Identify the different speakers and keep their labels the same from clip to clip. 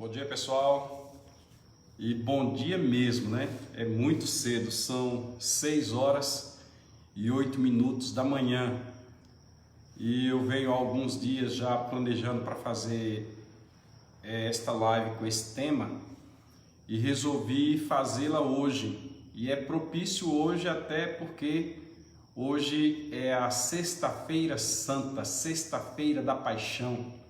Speaker 1: Bom dia, pessoal. E bom dia mesmo, né? É muito cedo, são 6 horas e 8 minutos da manhã. E eu venho há alguns dias já planejando para fazer esta live com esse tema e resolvi fazê-la hoje. E é propício hoje até porque hoje é a Sexta-feira Santa, Sexta-feira da Paixão.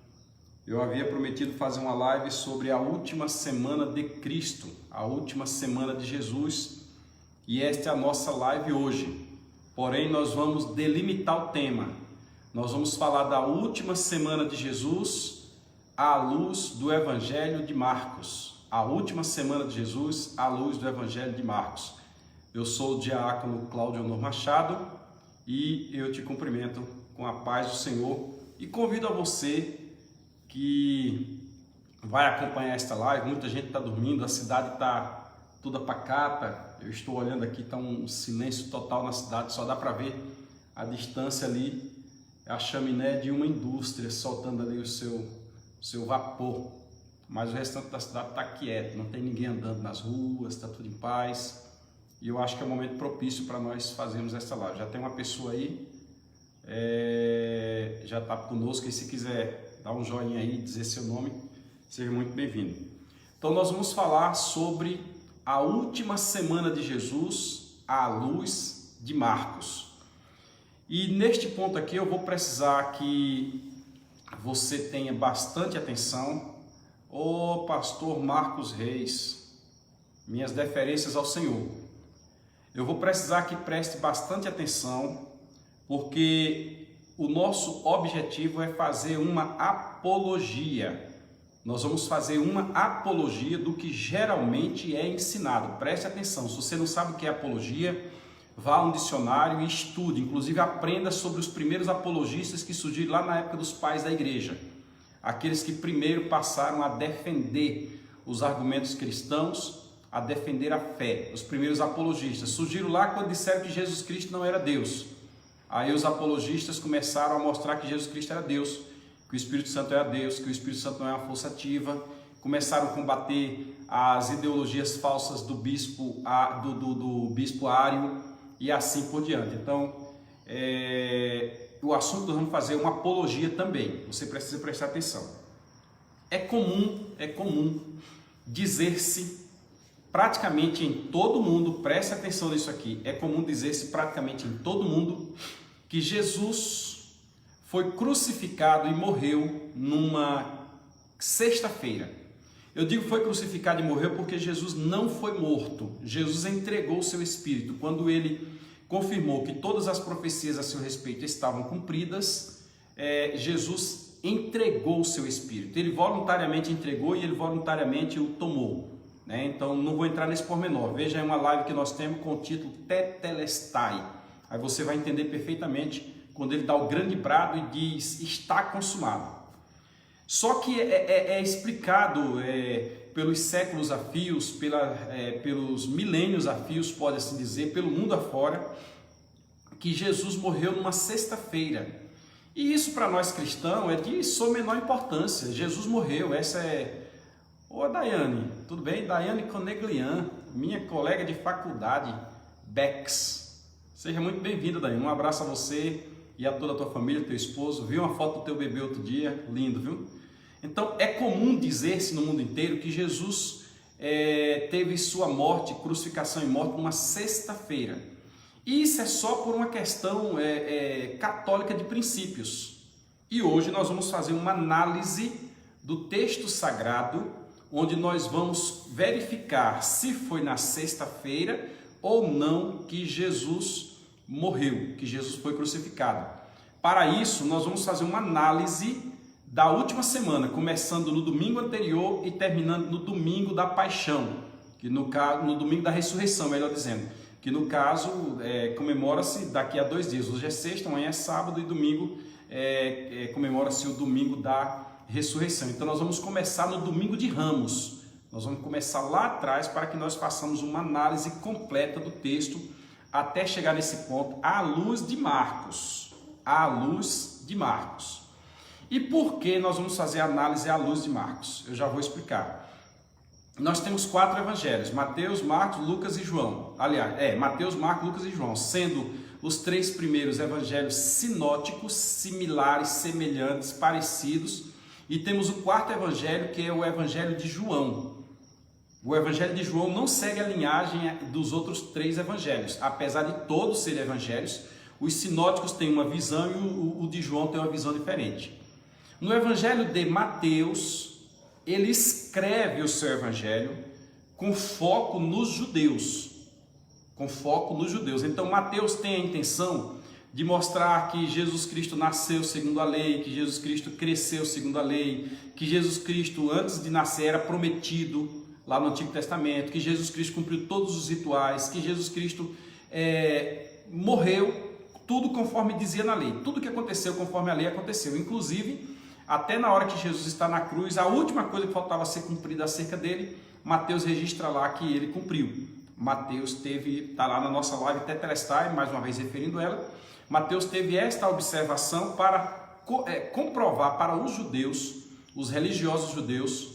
Speaker 1: Eu havia prometido fazer uma live sobre a última semana de Cristo, a última semana de Jesus, e esta é a nossa live hoje. Porém, nós vamos delimitar o tema. Nós vamos falar da última semana de Jesus à luz do Evangelho de Marcos. A última semana de Jesus à luz do Evangelho de Marcos. Eu sou o diácono Cláudio Machado e eu te cumprimento com a paz do Senhor e convido a você que vai acompanhar esta live. Muita gente está dormindo, a cidade está toda pacata. Eu estou olhando aqui, está um silêncio total na cidade, só dá para ver a distância ali, a chaminé de uma indústria soltando ali o seu vapor. Mas o restante da cidade está quieto, não tem ninguém andando nas ruas, está tudo em paz. E eu acho que é um momento propício para nós fazermos essa live. Já tem uma pessoa aí, já está conosco, e se quiser dar um joinha aí, dizer seu nome, seja muito bem-vindo. Então nós vamos falar sobre a última semana de Jesus à luz de Marcos. E neste ponto aqui eu vou precisar que você tenha bastante atenção. Ô pastor Marcos Reis, minhas deferências ao Senhor. Eu vou precisar que preste bastante atenção, porque o nosso objetivo é fazer uma apologia. Nós vamos fazer uma apologia do que geralmente é ensinado. Preste atenção, se você não sabe o que é apologia, vá a um dicionário e estude. Inclusive aprenda sobre os primeiros apologistas que surgiram lá na época dos pais da igreja. Aqueles que primeiro passaram a defender os argumentos cristãos, a defender a fé. Os primeiros apologistas surgiram lá quando disseram que Jesus Cristo não era Deus. Aí os apologistas começaram a mostrar que Jesus Cristo era Deus, que o Espírito Santo era Deus, que o Espírito Santo não é uma força ativa. Começaram a combater as ideologias falsas do bispo Ário e assim por diante. Então, o assunto nós vamos fazer uma apologia também. Você precisa prestar atenção. É comum dizer-se praticamente em todo mundo, preste atenção nisso aqui, é comum dizer-se praticamente em todo mundo que Jesus foi crucificado e morreu numa sexta-feira. Eu digo foi crucificado e morreu porque Jesus não foi morto. Jesus entregou o seu espírito. Quando ele confirmou que todas as profecias a seu respeito estavam cumpridas, Jesus entregou o seu espírito. Ele voluntariamente entregou e ele voluntariamente o tomou. Então não vou entrar nesse pormenor. Veja aí uma live que nós temos com o título Tetelestai. Aí você vai entender perfeitamente quando ele dá o grande brado e diz está consumado. Só que é explicado pelos séculos a fios, pelos milênios a fios, pode assim dizer, pelo mundo afora, que Jesus morreu numa sexta-feira. E isso para nós cristãos é de sua menor importância. Jesus morreu, essa é... Ô Daiane, tudo bem? Daiane Coneglian, minha colega de faculdade, Bex. Seja muito bem-vinda, Daiane. Um abraço a você e a toda a tua família, teu esposo. Vi uma foto do teu bebê outro dia, lindo, viu? Então, é comum dizer-se no mundo inteiro que Jesus teve sua morte, crucificação e morte numa sexta-feira. E isso é só por uma questão católica de princípios. E hoje nós vamos fazer uma análise do texto sagrado, onde nós vamos verificar se foi na sexta-feira ou não que Jesus morreu, que Jesus foi crucificado. Para isso, nós vamos fazer uma análise da última semana, começando no domingo anterior e terminando no domingo da paixão, que no caso, no domingo da ressurreição, melhor dizendo, que no caso comemora-se daqui a 2 dias. Hoje é sexta, amanhã é sábado e domingo comemora-se o domingo da ressurreição. Então nós vamos começar no domingo de Ramos. Nós vamos começar lá atrás para que nós façamos uma análise completa do texto até chegar nesse ponto à luz de Marcos. À luz de Marcos. E por que nós vamos fazer a análise à luz de Marcos? Eu já vou explicar. Nós temos 4 evangelhos, Mateus, Marcos, Lucas e João. Aliás, Mateus, Marcos, Lucas e João, sendo os 3 primeiros evangelhos sinóticos, similares, semelhantes, parecidos. E temos o 4º evangelho, que é o evangelho de João. O evangelho de João não segue a linhagem dos outros 3 evangelhos. Apesar de todos serem evangelhos, os sinóticos têm uma visão e o de João tem uma visão diferente. No evangelho de Mateus, ele escreve o seu evangelho com foco nos judeus. Então Mateus tem a intenção de mostrar que Jesus Cristo nasceu segundo a lei, que Jesus Cristo cresceu segundo a lei, que Jesus Cristo antes de nascer era prometido lá no Antigo Testamento, que Jesus Cristo cumpriu todos os rituais, que Jesus Cristo morreu, tudo conforme dizia na lei. Tudo que aconteceu conforme a lei aconteceu, inclusive até na hora que Jesus está na cruz, a última coisa que faltava ser cumprida acerca dele, Mateus registra lá que ele cumpriu. Mateus está lá na nossa live Tetelestai, mais uma vez referindo ela, Mateus teve esta observação para comprovar para os judeus, os religiosos judeus.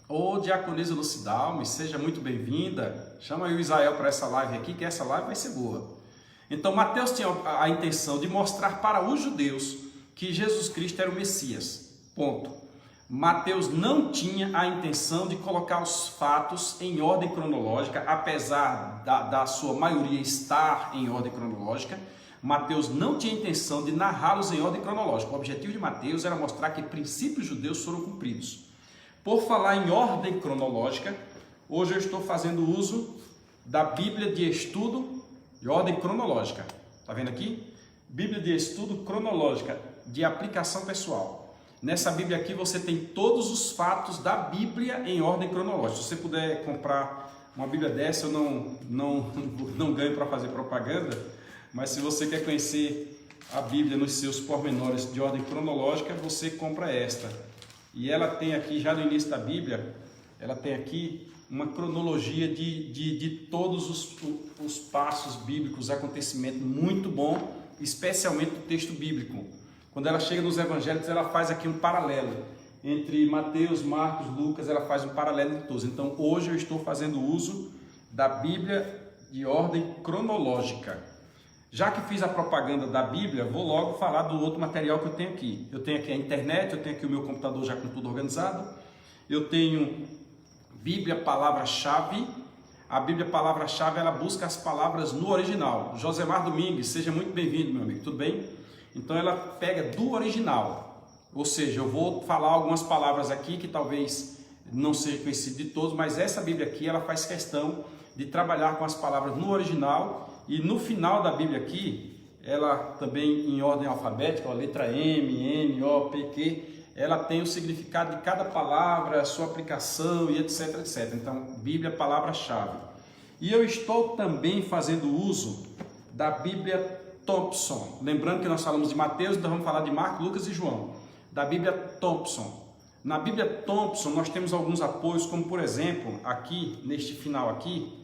Speaker 1: Ô diaconisa Lucidalme, seja muito bem-vinda, chama aí o Israel para essa live aqui, que essa live vai ser boa. Então Mateus tinha a intenção de mostrar para os judeus que Jesus Cristo era o Messias, ponto. Mateus não tinha a intenção de colocar os fatos em ordem cronológica, apesar da sua maioria estar em ordem cronológica. Mateus não tinha a intenção de narrá-los em ordem cronológica. O objetivo de Mateus era mostrar que princípios judeus foram cumpridos. Por falar em ordem cronológica, hoje eu estou fazendo uso da Bíblia de Estudo de ordem cronológica. Está vendo aqui? Bíblia de Estudo cronológica de aplicação pessoal. Nessa Bíblia aqui você tem todos os fatos da Bíblia em ordem cronológica. Se você puder comprar uma Bíblia dessa, eu não ganho para fazer propaganda, mas se você quer conhecer a Bíblia nos seus pormenores de ordem cronológica, você compra esta. E ela tem aqui, já no início da Bíblia, ela tem aqui uma cronologia de todos os passos bíblicos, acontecimentos, muito bom, especialmente o texto bíblico. Quando ela chega nos evangelhos, ela faz aqui um paralelo entre Mateus, Marcos, Lucas, ela faz um paralelo de todos. Então hoje eu estou fazendo uso da Bíblia de ordem cronológica. Já que fiz a propaganda da Bíblia, vou logo falar do outro material que eu tenho aqui. Eu tenho aqui a internet, eu tenho aqui o meu computador já com tudo organizado. Eu tenho Bíblia Palavra-Chave. A Bíblia Palavra-Chave, ela busca as palavras no original. Josemar Domingues, seja muito bem-vindo, meu amigo, tudo bem? Então ela pega do original. Ou seja, eu vou falar algumas palavras aqui que talvez não seja conhecido de todos, mas essa Bíblia aqui, ela faz questão de trabalhar com as palavras no original. E no final da Bíblia aqui, ela também em ordem alfabética, a letra M, N, O, P, Q, ela tem o significado de cada palavra, a sua aplicação e etc, etc. Então, Bíblia, palavra-chave. E eu estou também fazendo uso da Bíblia Thompson. Lembrando que nós falamos de Mateus, então vamos falar de Marcos, Lucas e João. Da Bíblia Thompson. Na Bíblia Thompson nós temos alguns apoios, como por exemplo, aqui, neste final aqui,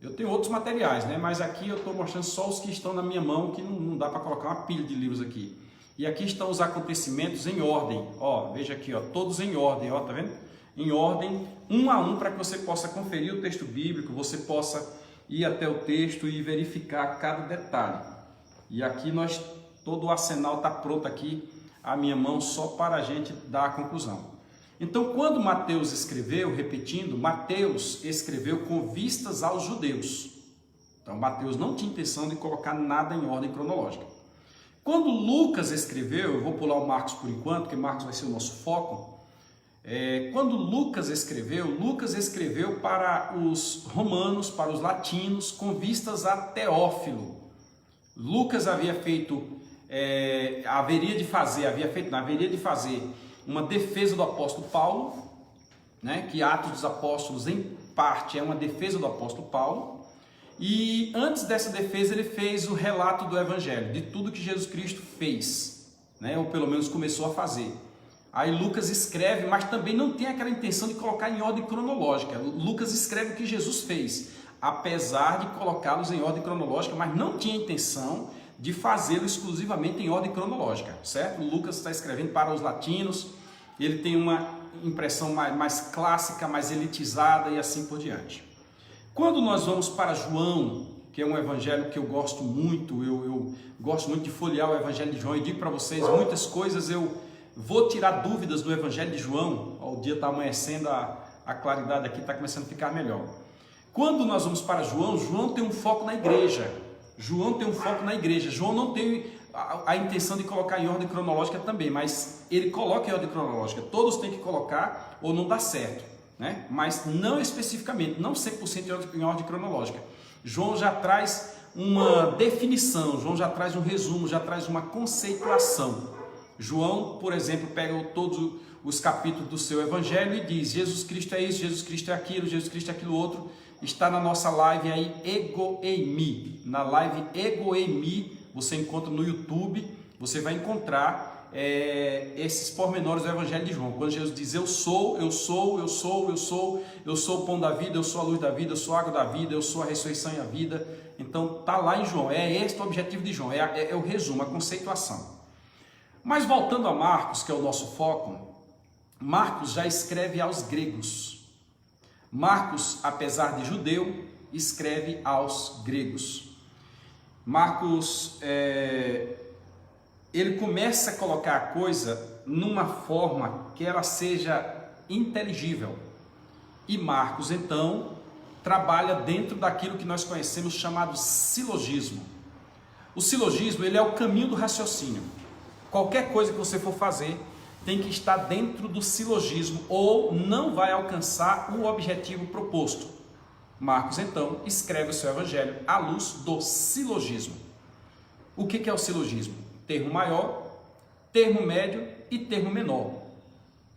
Speaker 1: eu tenho outros materiais, né? Mas aqui eu estou mostrando só os que estão na minha mão, que não dá para colocar uma pilha de livros aqui. E aqui estão os acontecimentos em ordem, ó, veja aqui, ó, todos em ordem, ó, tá vendo? Em ordem, um a um, para que você possa conferir o texto bíblico, você possa ir até o texto e verificar cada detalhe. E aqui todo o arsenal está pronto aqui, à minha mão, só para a gente dar a conclusão. Então, quando Mateus escreveu, repetindo, Mateus escreveu com vistas aos judeus. Então, Mateus não tinha intenção de colocar nada em ordem cronológica. Quando Lucas escreveu, eu vou pular o Marcos por enquanto, porque Marcos vai ser o nosso foco. Quando Lucas escreveu para os romanos, para os latinos, com vistas a Teófilo. Lucas havia feito uma defesa do apóstolo Paulo, né, que Atos dos Apóstolos, em parte, é uma defesa do apóstolo Paulo, e antes dessa defesa ele fez o relato do Evangelho, de tudo que Jesus Cristo fez, né, ou pelo menos começou a fazer. Aí Lucas escreve, mas também não tem aquela intenção de colocar em ordem cronológica. Lucas escreve o que Jesus fez, apesar de colocá-los em ordem cronológica, mas não tinha intenção de fazê-lo exclusivamente em ordem cronológica, certo? O Lucas está escrevendo para os latinos, ele tem uma impressão mais clássica, mais elitizada e assim por diante. Quando nós vamos para João, que é um evangelho que eu gosto muito, eu gosto muito de folhear o evangelho de João, e digo para vocês, muitas coisas eu vou tirar dúvidas do evangelho de João. O dia está amanhecendo, a claridade aqui está começando a ficar melhor. Quando nós vamos para João, João tem um foco na igreja. João tem um foco na igreja. João não tem a intenção de colocar em ordem cronológica também, mas ele coloca em ordem cronológica. Todos têm que colocar ou não dá certo, né? Mas não especificamente, não 100% em ordem cronológica. João já traz uma definição, João já traz um resumo, já traz uma conceituação. João, por exemplo, pega todos os capítulos do seu evangelho e diz: Jesus Cristo é isso, Jesus Cristo é aquilo, Jesus Cristo é aquilo outro. Está na nossa live aí, Ego Eimi. Na live Ego Eimi, você encontra no YouTube, você vai encontrar esses pormenores do evangelho de João. Quando Jesus diz: eu sou o pão da vida, eu sou a luz da vida, eu sou a água da vida, eu sou a ressurreição e a vida. Então está lá em João, é este o objetivo de João, é o resumo, a conceituação. Mas voltando a Marcos, que é o nosso foco, Marcos já escreve aos gregos. Marcos, apesar de judeu, escreve aos gregos. Marcos, ele começa a colocar a coisa numa forma que ela seja inteligível. E Marcos, então, trabalha dentro daquilo que nós conhecemos chamado silogismo. O silogismo, ele é o caminho do raciocínio. Qualquer coisa que você for fazer tem que estar dentro do silogismo ou não vai alcançar o objetivo proposto. Marcos, então, escreve o seu evangelho à luz do silogismo. O que é o silogismo? Termo maior, termo médio e termo menor.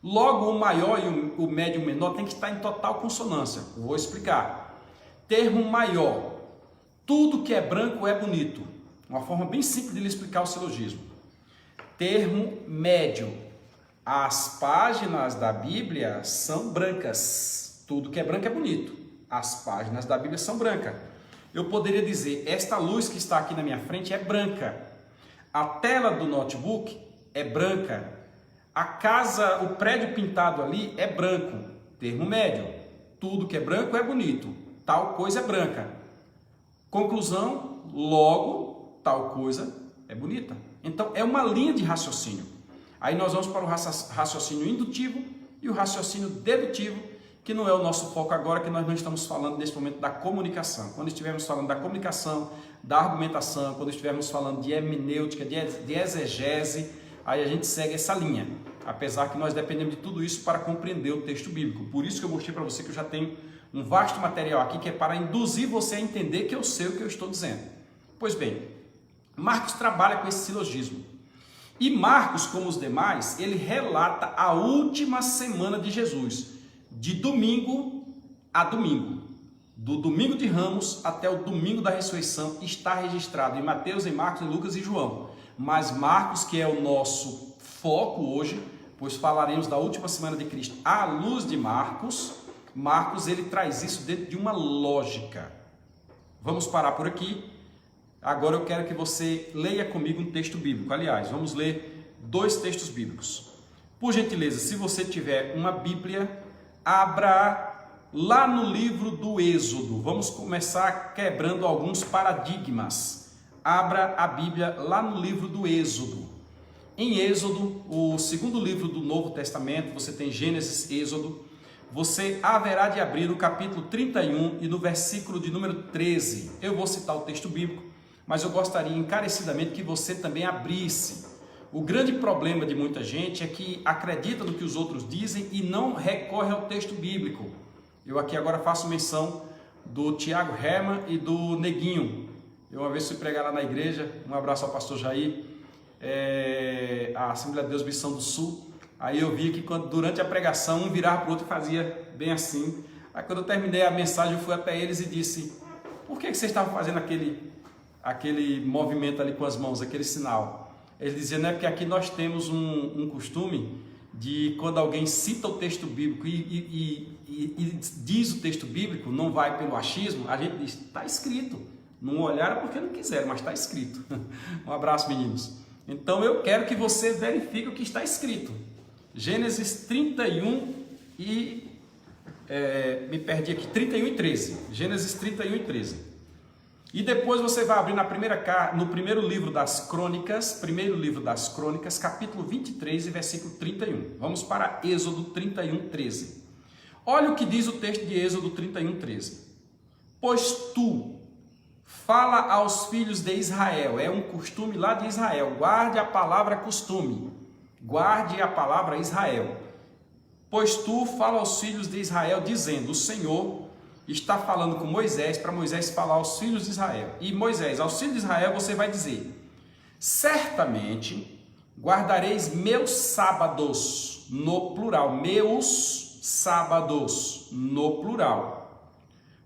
Speaker 1: Logo, o maior e o médio e o menor tem que estar em total consonância. Vou explicar. Termo maior: tudo que é branco é bonito. Uma forma bem simples de lhe explicar o silogismo. Termo médio: as páginas da Bíblia são brancas. Tudo que é branco é bonito. As páginas da Bíblia são brancas. Eu poderia dizer: esta luz que está aqui na minha frente é branca. A tela do notebook é branca. A casa, o prédio pintado ali é branco. Termo médio: tudo que é branco é bonito. Tal coisa é branca. Conclusão: logo, tal coisa é bonita. Então, é uma linha de raciocínio. Aí nós vamos para o raciocínio indutivo e o raciocínio dedutivo, que não é o nosso foco agora, que nós não estamos falando nesse momento da comunicação. Quando estivermos falando da comunicação, da argumentação, quando estivermos falando de hermenêutica, de exegese, aí a gente segue essa linha. Apesar que nós dependemos de tudo isso para compreender o texto bíblico. Por isso que eu mostrei para você que eu já tenho um vasto material aqui que é para induzir você a entender que eu sei o que eu estou dizendo. Pois bem, Marcos trabalha com esse silogismo. E Marcos, como os demais, ele relata a última semana de Jesus, de domingo a domingo. Do domingo de Ramos até o domingo da ressurreição está registrado em Mateus, em Marcos, em Lucas e João. Mas Marcos, que é o nosso foco hoje, pois falaremos da última semana de Cristo à luz de Marcos, Marcos ele traz isso dentro de uma lógica. Vamos parar por aqui. Agora eu quero que você leia comigo um texto bíblico. Aliás, vamos ler 2 textos bíblicos. Por gentileza, se você tiver uma Bíblia, abra lá no livro do Êxodo. Vamos começar quebrando alguns paradigmas. Abra a Bíblia lá no livro do Êxodo. Em Êxodo, o segundo livro do Novo Testamento, você tem Gênesis, Êxodo. Você haverá de abrir o capítulo 31 e no versículo de número 13. Eu vou citar o texto bíblico, mas eu gostaria encarecidamente que você também abrisse. O grande problema de muita gente é que acredita no que os outros dizem e não recorre ao texto bíblico. Eu aqui agora faço menção do Tiago Herman e do Neguinho. Eu uma vez fui pregar lá na igreja, um abraço ao pastor Jair, a Assembleia de Deus Missão do Sul. Aí eu vi que durante a pregação um virava para o outro e fazia bem assim. Aí quando eu terminei a mensagem eu fui até eles e disse: por que vocês estavam fazendo aquele movimento ali com as mãos, aquele sinal? Eles diziam: não é porque aqui nós temos um costume de quando alguém cita o texto bíblico e diz o texto bíblico, não vai pelo achismo, a gente diz: está escrito. Não olharam porque não quiseram, mas está escrito. Um abraço, meninos. Então eu quero que você verifique o que está escrito. Gênesis 31 e... me perdi aqui, 31 e 13. Gênesis 31 e 13. E depois você vai abrir no primeiro livro das Crônicas, capítulo 23 e versículo 31. Vamos para Êxodo 31, 13. Olha o que diz o texto de Êxodo 31, 13. Pois tu fala aos filhos de Israel, é um costume lá de Israel, guarde a palavra costume, guarde a palavra Israel. Pois tu fala aos filhos de Israel, dizendo, o Senhor está falando com Moisés, para Moisés falar aos filhos de Israel. E Moisés, aos filhos de Israel, você vai dizer, certamente guardareis meus sábados, no plural, meus sábados, no plural.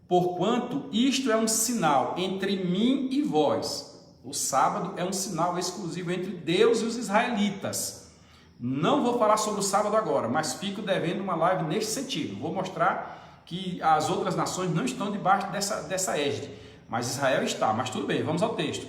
Speaker 1: Porquanto isto é um sinal entre mim e vós. O sábado é um sinal exclusivo entre Deus e os israelitas. Não vou falar sobre o sábado agora, mas fico devendo uma live neste sentido. Vou mostrar que as outras nações não estão debaixo dessa égide, mas Israel está. Mas tudo bem, vamos ao texto.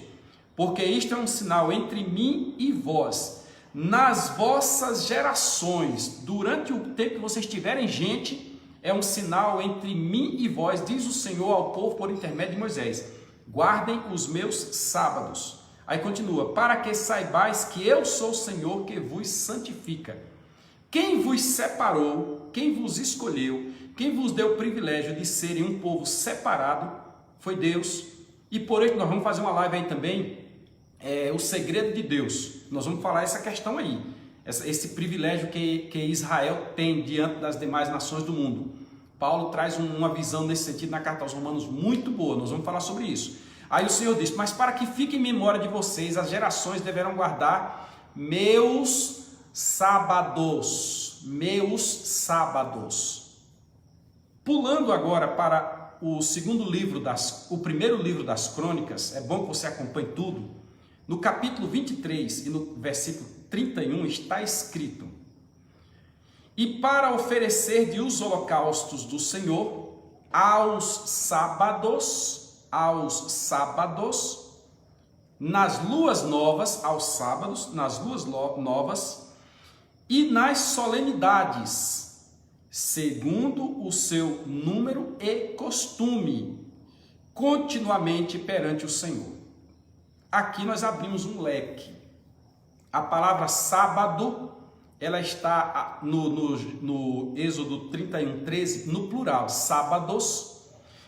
Speaker 1: Porque isto é um sinal entre mim e vós, nas vossas gerações, durante o tempo que vocês tiverem gente, é um sinal entre mim e vós, diz o Senhor ao povo por intermédio de Moisés. Guardem os meus sábados. Aí continua, para que saibais que eu sou o Senhor que vos santifica. Quem vos separou, quem vos escolheu, quem vos deu o privilégio de serem um povo separado, foi Deus. E por isso nós vamos fazer uma live aí também, o segredo de Deus. Nós vamos falar essa questão aí. Esse privilégio que Israel tem diante das demais nações do mundo. Paulo traz uma visão nesse sentido na carta aos Romanos muito boa, nós vamos falar sobre isso. Aí o Senhor diz, mas para que fique em memória de vocês, as gerações deverão guardar meus sábados. Meus sábados. Pulando agora para o primeiro livro das Crônicas, é bom que você acompanhe tudo. No capítulo 23 e no versículo 31 está escrito, e para oferecer de os holocaustos do Senhor aos sábados, nas luas novas, aos sábados, nas luas novas e nas solenidades, segundo o seu número e costume, continuamente perante o Senhor. Aqui nós abrimos um leque. A palavra sábado, ela está no Êxodo 31, 13, no plural, sábados.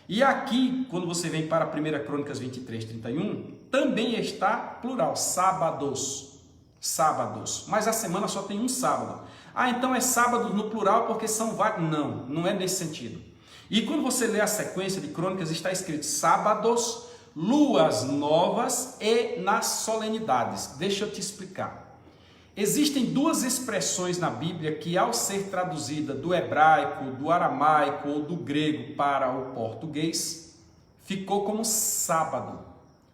Speaker 1: E aqui, quando você vem para a 1 Crônicas 23, 31, também está plural, sábados. Sábados. Mas a semana só tem um sábado. Ah, então é sábado no plural porque são vários. Não, não é nesse sentido. E quando você lê a sequência de crônicas, está escrito sábados, luas novas e nas solenidades. Deixa eu te explicar. Existem duas expressões na Bíblia que, ao ser traduzida do hebraico, do aramaico ou do grego para o português, ficou como sábado.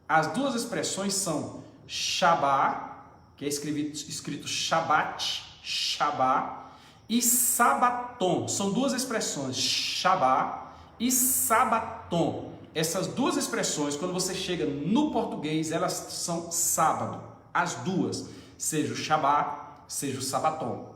Speaker 1: As duas expressões são Shabá, que é escrito Shabat, Shabá, e Sabaton. São duas expressões, Shabá e Sabaton. Essas duas expressões, quando você chega no português, elas são sábado. As duas, seja o Shabá, seja o Sabaton.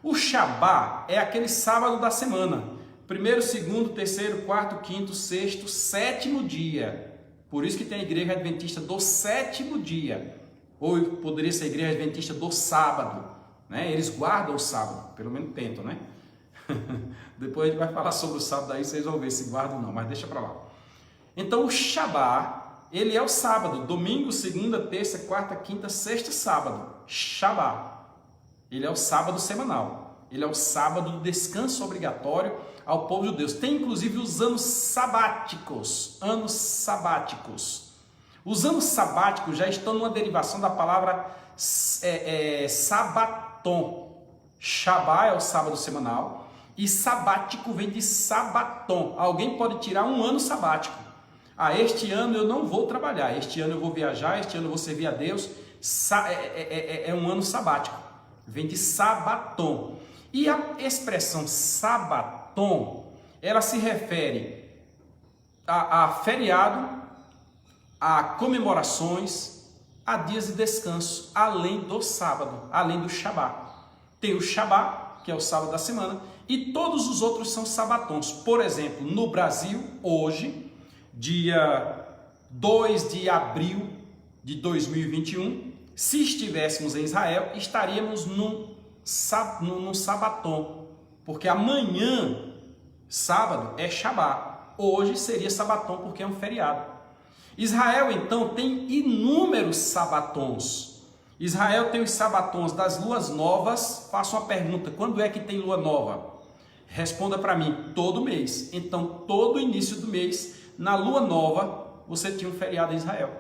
Speaker 1: O Shabá é aquele sábado da semana. Primeiro, segundo, terceiro, quarto, quinto, sexto, sétimo dia. Por isso que tem a igreja adventista do sétimo dia. Ou poderia ser a igreja adventista do sábado. Né? Eles guardam o sábado, pelo menos tentam, né? Depois a gente vai falar sobre o sábado aí, vocês vão ver se guardam ou não, mas deixa para lá. Então o Shabá, ele é o sábado, domingo, segunda, terça, quarta, quinta, sexta, sábado. Shabá, ele é o sábado semanal, ele é o sábado do descanso obrigatório ao povo de Deus. Tem inclusive os anos sabáticos, Os anos sabáticos já estão numa derivação da palavra sabaton. Shabá é o sábado semanal e sabático vem de sabaton. Alguém pode tirar um ano sabático. Ah, este ano eu não vou trabalhar, este ano eu vou viajar, este ano eu vou servir a Deus. É um ano sabático, vem de sabaton. E a expressão sabaton, ela se refere a feriado há comemorações, há dias de descanso, além do sábado, além do Shabá. Tem o Shabá, que é o sábado da semana, e todos os outros são sabatons. Por exemplo, no Brasil, hoje, dia 2 de abril de 2021, se estivéssemos em Israel, estaríamos num sabaton, porque amanhã, sábado, é Shabá. Hoje seria sabaton porque é um feriado. Israel, então, tem inúmeros sabatons. Israel tem os sabatons das luas novas. Faço uma pergunta: quando é que tem lua nova? Responda para mim: todo mês. Então, todo início do mês, na lua nova, você tinha um feriado em Israel.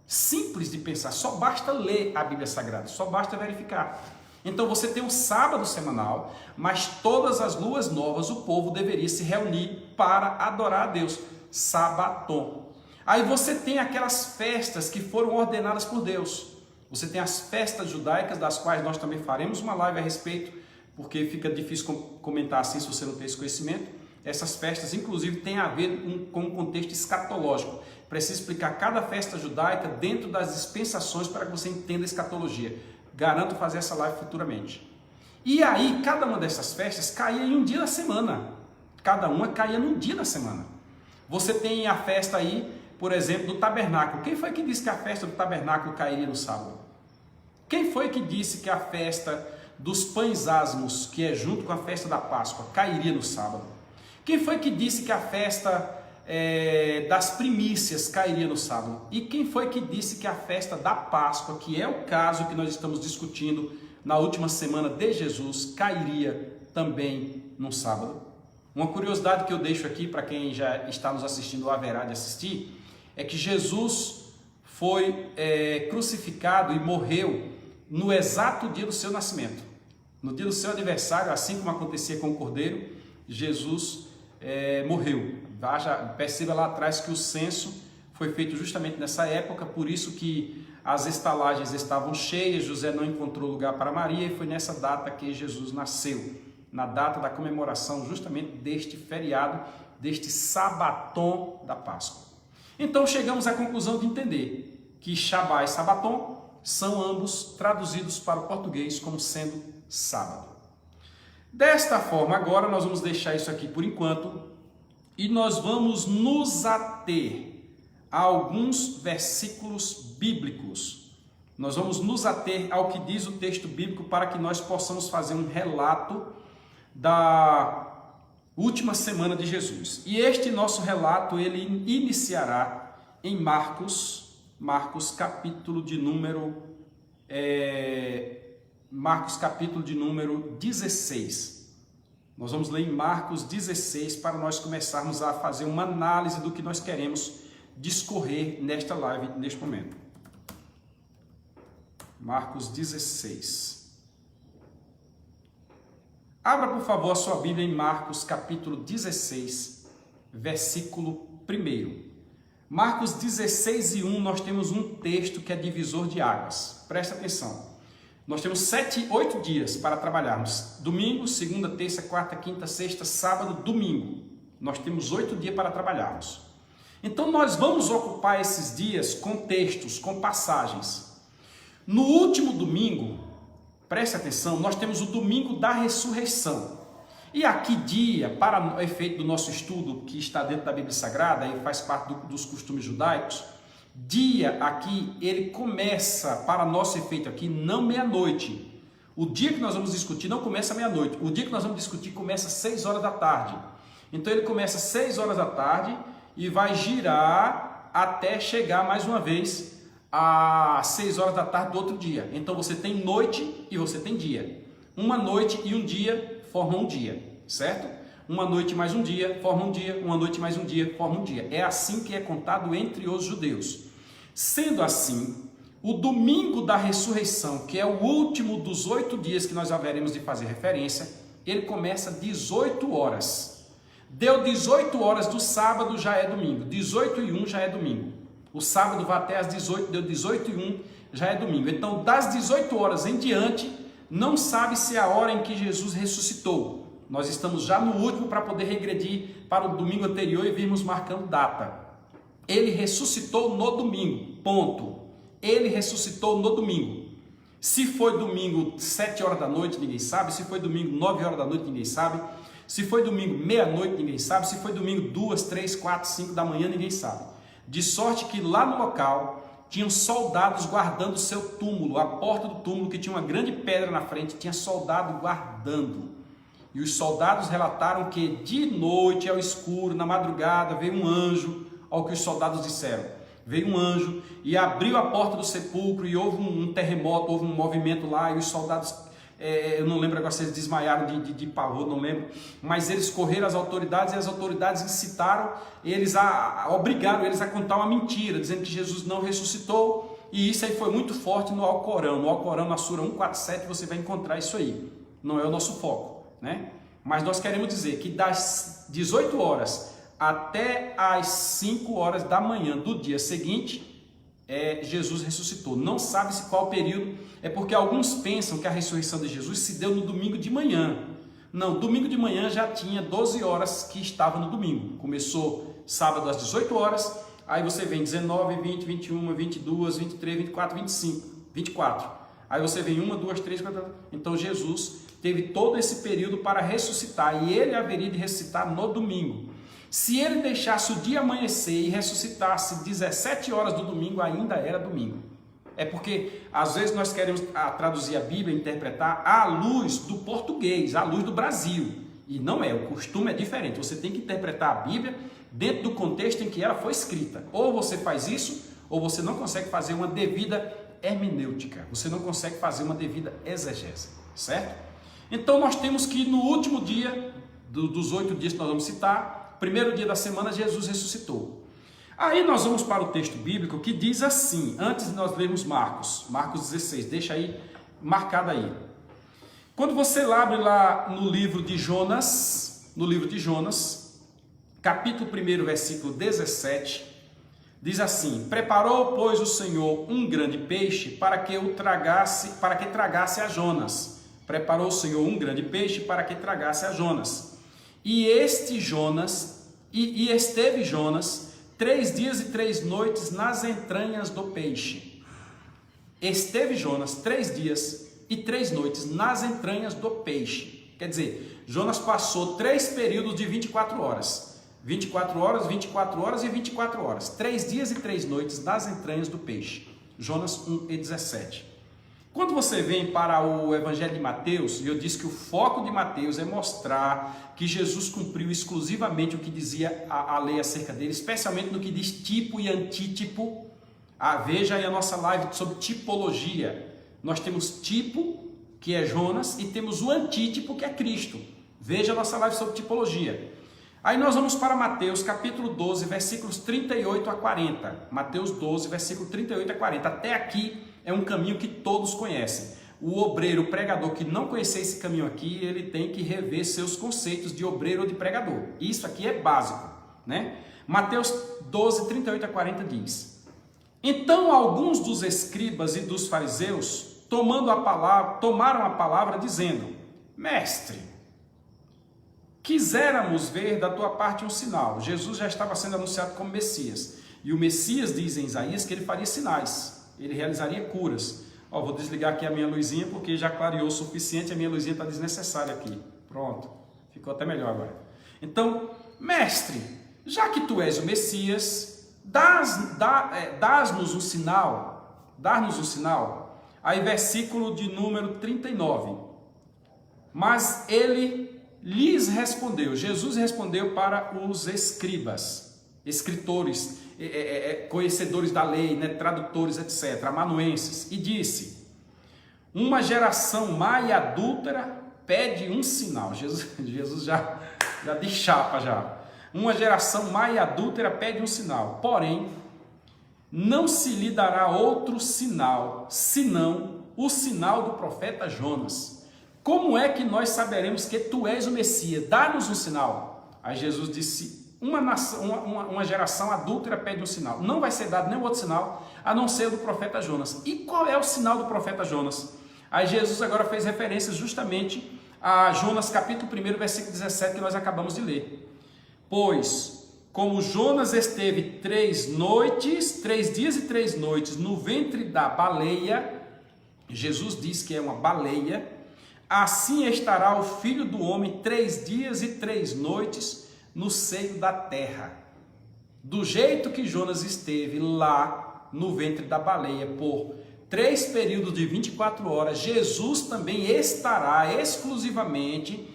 Speaker 1: Simples de pensar, só basta ler a Bíblia Sagrada, só basta verificar. Então você tem um sábado semanal, mas todas as luas novas o povo deveria se reunir para adorar a Deus. Sabaton. Aí você tem aquelas festas que foram ordenadas por Deus. Você tem as festas judaicas, das quais nós também faremos uma live a respeito, porque fica difícil comentar assim se você não tem esse conhecimento. Essas festas, inclusive, têm a ver com um contexto escatológico. Preciso explicar cada festa judaica dentro das dispensações para que você entenda a escatologia. Garanto fazer essa live futuramente. E aí, cada uma dessas festas caía em um dia da semana. Cada uma caía num dia da semana. Você tem a festa aí, por exemplo, do tabernáculo. Quem foi que disse que a festa do tabernáculo cairia no sábado? Quem foi que disse que a festa dos pães asmos, que é junto com a festa da Páscoa, cairia no sábado? Quem foi que disse que a festa das primícias cairia no sábado? E quem foi que disse que a festa da Páscoa, que é o caso que nós estamos discutindo na última semana de Jesus, cairia também no sábado? Uma curiosidade que eu deixo aqui para quem já está nos assistindo ou haverá de assistir, é que Jesus foi crucificado e morreu no exato dia do seu nascimento. No dia do seu aniversário, assim como acontecia com o Cordeiro, Jesus morreu. Perceba lá atrás que o censo foi feito justamente nessa época, por isso que as estalagens estavam cheias, José não encontrou lugar para Maria, e foi nessa data que Jesus nasceu, na data da comemoração justamente deste feriado, deste sabaton da Páscoa. Então chegamos à conclusão de entender que Shabá e sabaton são ambos traduzidos para o português como sendo sábado. Desta forma, agora nós vamos deixar isso aqui por enquanto e nós vamos nos ater a alguns versículos bíblicos. Nós vamos nos ater ao que diz o texto bíblico para que nós possamos fazer um relato da última semana de Jesus. E este nosso relato, ele iniciará em Marcos capítulo de número 16. Nós vamos ler em Marcos 16 para nós começarmos a fazer uma análise do que nós queremos discorrer nesta live, neste momento. Marcos 16. Abra, por favor, a sua Bíblia em Marcos capítulo 16, versículo 1. Marcos 16 e 1, nós temos um texto que é divisor de águas. Presta atenção. Nós temos 8 dias para trabalharmos. Domingo, segunda, terça, quarta, quinta, sexta, sábado, domingo. Nós temos 8 dias para trabalharmos. Então nós vamos ocupar esses dias com textos, com passagens. No último domingo, preste atenção, nós temos o domingo da ressurreição. E aqui dia, para o efeito do nosso estudo, que está dentro da Bíblia Sagrada e faz parte dos costumes judaicos, dia aqui, ele começa, para nosso efeito aqui, não meia-noite. O dia que nós vamos discutir não começa meia-noite. O dia que nós vamos discutir começa às 6 horas da tarde. Então ele começa às 6 horas da tarde e vai girar até chegar mais uma vez às 6 horas da tarde do outro dia. Então você tem noite e você tem dia. Uma noite e um dia formam um dia, certo? Uma noite mais um dia forma um dia, uma noite mais um dia forma um dia. É assim que é contado entre os judeus. Sendo assim, o domingo da ressurreição, que é o último dos 8 dias que nós haveremos de fazer referência, ele começa às 18 horas. Deu 18 horas do sábado, já é domingo. 18 e 1 já é domingo. O sábado vai até às 18, deu 18 e 1 já é domingo. Então, das 18 horas em diante, não sabe se é a hora em que Jesus ressuscitou. Nós estamos já no último para poder regredir para o domingo anterior e virmos marcando data. Ele ressuscitou no domingo, ponto. Ele ressuscitou no domingo. Se foi domingo 7 horas da noite, ninguém sabe. Se foi domingo 9 horas da noite, ninguém sabe. Se foi domingo meia-noite, ninguém sabe. Se foi domingo 2, 3, 4, 5 da manhã, ninguém sabe. De sorte que lá no local tinham soldados guardando o seu túmulo, a porta do túmulo, que tinha uma grande pedra na frente, tinha soldado guardando. E os soldados relataram que de noite, ao escuro, na madrugada, veio um anjo, ao que os soldados disseram. Veio um anjo e abriu a porta do sepulcro e houve um terremoto, houve um movimento lá e os soldados, eu não lembro agora se eles desmaiaram de pavor, não lembro, mas eles correram às autoridades e as autoridades incitaram eles obrigaram eles a contar uma mentira, dizendo que Jesus não ressuscitou, e isso aí foi muito forte no Alcorão. No Alcorão, na Sura 147, você vai encontrar isso aí. Não é o nosso foco, né? Mas nós queremos dizer que das 18 horas até as 5 horas da manhã do dia seguinte, Jesus ressuscitou. Não sabe-se qual período, é porque alguns pensam que a ressurreição de Jesus se deu no domingo de manhã. Não, domingo de manhã já tinha 12 horas que estava no domingo. Começou sábado às 18 horas, aí você vem 19, 20, 21, 22, 23, 24, 25, 24. Aí você vem 1, 2, 3, 4. Então Jesus teve todo esse período para ressuscitar e ele haveria de ressuscitar no domingo. Se ele deixasse o dia amanhecer e ressuscitasse 17 horas do domingo, ainda era domingo. É porque às vezes nós queremos traduzir a Bíblia, interpretar à luz do português, à luz do Brasil. E não é, o costume é diferente. Você tem que interpretar a Bíblia dentro do contexto em que ela foi escrita. Ou você faz isso, ou você não consegue fazer uma devida hermenêutica. Você não consegue fazer uma devida exegese, certo? Então nós temos que no último dia dos 8 dias que nós vamos citar, primeiro dia da semana, Jesus ressuscitou. Aí nós vamos para o texto bíblico que diz assim, antes de nós lermos Marcos 16, deixa aí, marcado aí. Quando você abre lá no livro de Jonas, capítulo 1, versículo 17, diz assim: preparou, pois, o Senhor um grande peixe para que tragasse a Jonas. Preparou o Senhor um grande peixe para que tragasse a Jonas. E esteve Jonas 3 dias e 3 noites nas entranhas do peixe. Esteve Jonas 3 dias e 3 noites nas entranhas do peixe. Quer dizer, Jonas passou 3 períodos de 24 horas. 24 horas, 24 horas e 24 horas. 3 dias e 3 noites nas entranhas do peixe. Jonas 1:17. Quando você vem para o Evangelho de Mateus, e eu disse que o foco de Mateus é mostrar que Jesus cumpriu exclusivamente o que dizia a lei acerca dele, especialmente no que diz tipo e antítipo. Veja aí a nossa live sobre tipologia. Nós temos tipo, que é Jonas, e temos o antítipo, que é Cristo. Veja a nossa live sobre tipologia. Aí nós vamos para Mateus capítulo 12, versículos 38 a 40. Mateus 12, versículo 38 a 40. Até aqui é um caminho que todos conhecem. O obreiro, o pregador que não conhecer esse caminho aqui, ele tem que rever seus conceitos de obreiro ou de pregador. Isso aqui é básico, né? Mateus 12, 38 a 40 diz: então alguns dos escribas e dos fariseus tomaram a palavra dizendo: mestre, quiséramos ver da tua parte um sinal. Jesus já estava sendo anunciado como Messias. E o Messias diz em Isaías que ele faria sinais. Ele realizaria curas. Vou desligar aqui a minha luzinha porque já clareou o suficiente, a minha luzinha está desnecessária aqui. Pronto, ficou até melhor agora. Então, mestre, já que tu és o Messias, dás-nos um sinal. Dá-nos um sinal. Aí versículo de número 39. Mas ele lhes respondeu, Jesus respondeu para os escribas, escritores, conhecedores da lei, né, tradutores, etc., amanuenses, e disse: uma geração má e adúltera pede um sinal. Jesus já de chapa já. Uma geração má e adúltera pede um sinal, porém não se lhe dará outro sinal, senão o sinal do profeta Jonas. Como é que nós saberemos que tu és o Messias? Dá-nos um sinal. Aí Jesus disse: uma geração adúltera pede um sinal. Não vai ser dado nenhum outro sinal, a não ser o do profeta Jonas. E qual é o sinal do profeta Jonas? Aí Jesus agora fez referência justamente a Jonas capítulo 1, versículo 17, que nós acabamos de ler. Pois, como Jonas esteve 3 dias e 3 noites no ventre da baleia, Jesus diz que é uma baleia, assim estará o Filho do Homem 3 dias e 3 noites no seio da terra. Do jeito que Jonas esteve lá no ventre da baleia por 3 períodos de 24 horas, Jesus também estará exclusivamente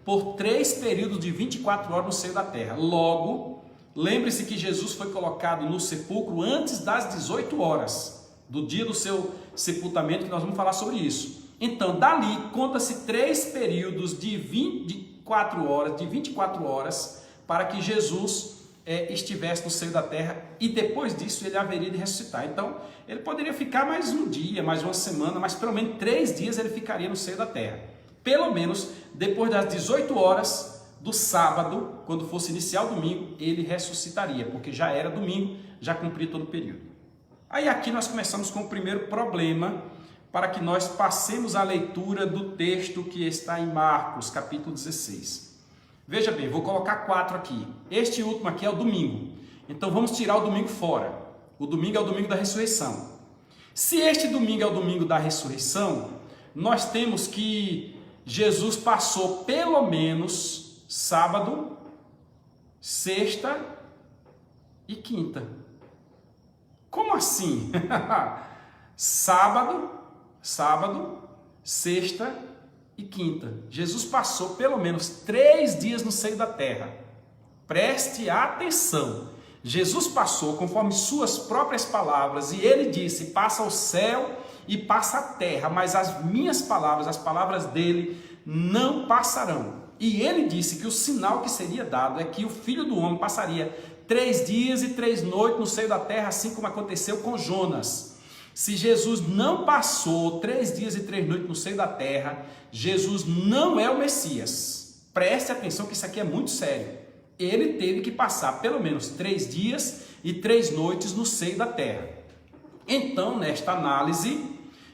Speaker 1: por 3 períodos de 24 horas no seio da terra. Logo, lembre-se que Jesus foi colocado no sepulcro antes das 18 horas do dia do seu sepultamento, que nós vamos falar sobre isso. Então, dali, conta-se 3 períodos de 24 horas para que Jesus estivesse no seio da terra, e depois disso ele haveria de ressuscitar. Então, ele poderia ficar mais um dia, mais uma semana, mas pelo menos 3 dias ele ficaria no seio da terra. Pelo menos depois das 18 horas do sábado, quando fosse iniciar o domingo, ele ressuscitaria, porque já era domingo, já cumpria todo o período. Aí aqui nós começamos com o primeiro problema, para que nós passemos a leitura do texto que está em Marcos, capítulo 16. Veja bem, vou colocar 4 aqui. Este último aqui é o domingo. Então vamos tirar o domingo fora. O domingo é o domingo da ressurreição. Se este domingo é o domingo da ressurreição, nós temos que Jesus passou pelo menos sábado, sexta e quinta. Como assim? Sábado, sexta e quinta. Jesus passou pelo menos 3 dias no seio da terra. Preste atenção. Jesus passou conforme suas próprias palavras, e ele disse: passa o céu e passa a terra, mas as minhas palavras, as palavras dele, não passarão. E ele disse que o sinal que seria dado é que o Filho do Homem passaria 3 dias e 3 noites no seio da terra, assim como aconteceu com Jonas. Se Jesus não passou 3 dias e 3 noites no seio da terra, Jesus não é o Messias. Preste atenção que isso aqui é muito sério. Ele teve que passar pelo menos 3 dias e 3 noites no seio da terra. Então, nesta análise,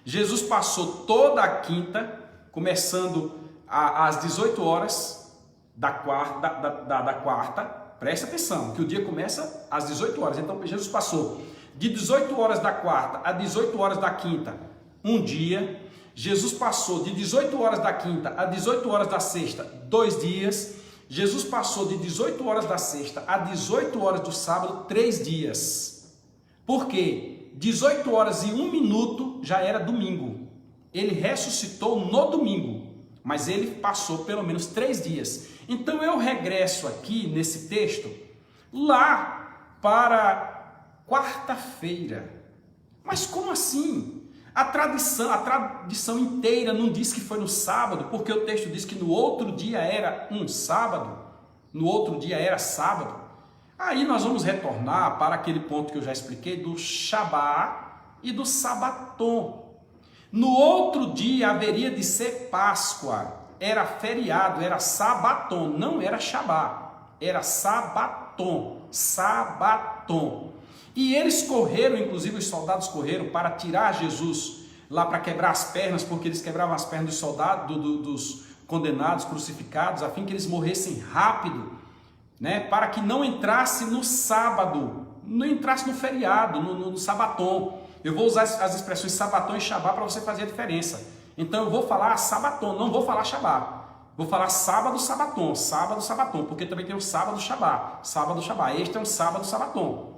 Speaker 1: Jesus passou toda a quinta, começando às 18 horas da quarta. Preste atenção, que o dia começa às 18 horas. Então, Jesus passou de 18 horas da quarta a 18 horas da quinta, um dia. Jesus passou de 18 horas da quinta a 18 horas da sexta, 2 dias. Jesus passou de 18 horas da sexta a 18 horas do sábado, 3 dias. Por quê? 18 horas e 1 minuto já era domingo. Ele ressuscitou no domingo, mas ele passou pelo menos 3 dias. Então eu regresso aqui nesse texto lá para quarta-feira. Mas como assim? A tradição inteira não diz que foi no sábado, porque o texto diz que no outro dia era um sábado, no outro dia era sábado. Aí nós vamos retornar para aquele ponto que eu já expliquei do Shabá e do Sabaton. No outro dia haveria de ser Páscoa, era feriado, era Sabaton, não era Shabá, era Sabaton, Sabaton. E eles correram, inclusive os soldados correram para tirar Jesus lá para quebrar as pernas, porque eles quebravam as pernas dos soldados, dos condenados, crucificados, a fim que eles morressem rápido, né? Para que não entrasse no sábado, não entrasse no feriado, no sabaton. Eu vou usar as expressões sabaton e shabá para você fazer a diferença. Então eu vou falar sabaton, não vou falar shabá. Vou falar sábado, sabaton, porque também tem o sábado, shabá. Este é um sábado, sabaton.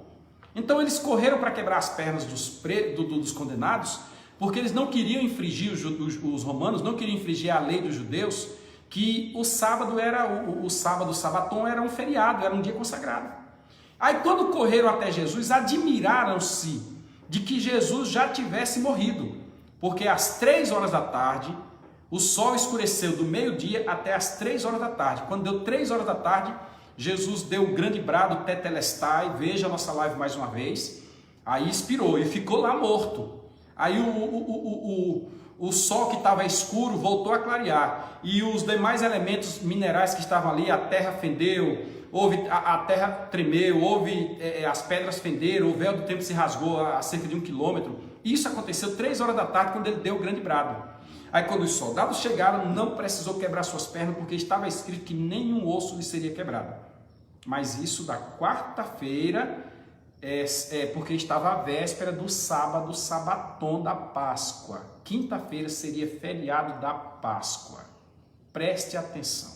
Speaker 1: Então eles correram para quebrar as pernas dos condenados, porque eles não queriam infringir, os romanos não queriam infringir a lei dos judeus, que o sábado era o sábado, sabaton era um feriado, era um dia consagrado. Aí quando correram até Jesus, admiraram-se de que Jesus já tivesse morrido, porque às 3 horas da tarde, o sol escureceu do meio-dia até às 3 horas da tarde. Quando deu 3 horas da tarde, Jesus deu um grande brado, tetelestai, veja a nossa live mais uma vez, aí expirou e ficou lá morto. Aí o sol que estava escuro voltou a clarear, e os demais elementos minerais que estavam ali, a terra fendeu, a terra tremeu, as pedras fenderam, o véu do templo se rasgou a cerca de 1 quilômetro. Isso aconteceu 3 horas da tarde, quando ele deu o grande brado. Aí quando os soldados chegaram, não precisou quebrar suas pernas, porque estava escrito que nenhum osso lhe seria quebrado. Mas isso da quarta-feira é porque estava a véspera do sábado, sabaton da Páscoa. Quinta-feira seria feriado da Páscoa. Preste atenção.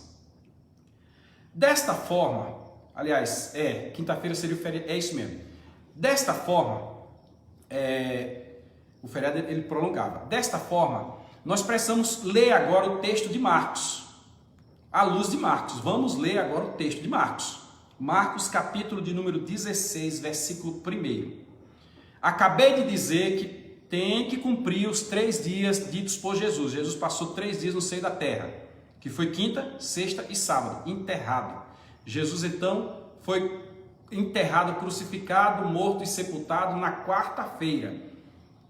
Speaker 1: Desta forma, aliás, quinta-feira seria o feriado, é isso mesmo. Desta forma, o feriado ele prolongava. Desta forma, nós precisamos ler agora o texto de Marcos. À luz de Marcos. Vamos ler agora o texto de Marcos. Marcos, capítulo de número 16, versículo 1. Acabei de dizer que tem que cumprir os 3 dias ditos por Jesus. Jesus passou 3 dias no seio da terra, que foi quinta, sexta e sábado, enterrado. Jesus então foi enterrado, crucificado, morto e sepultado na quarta-feira.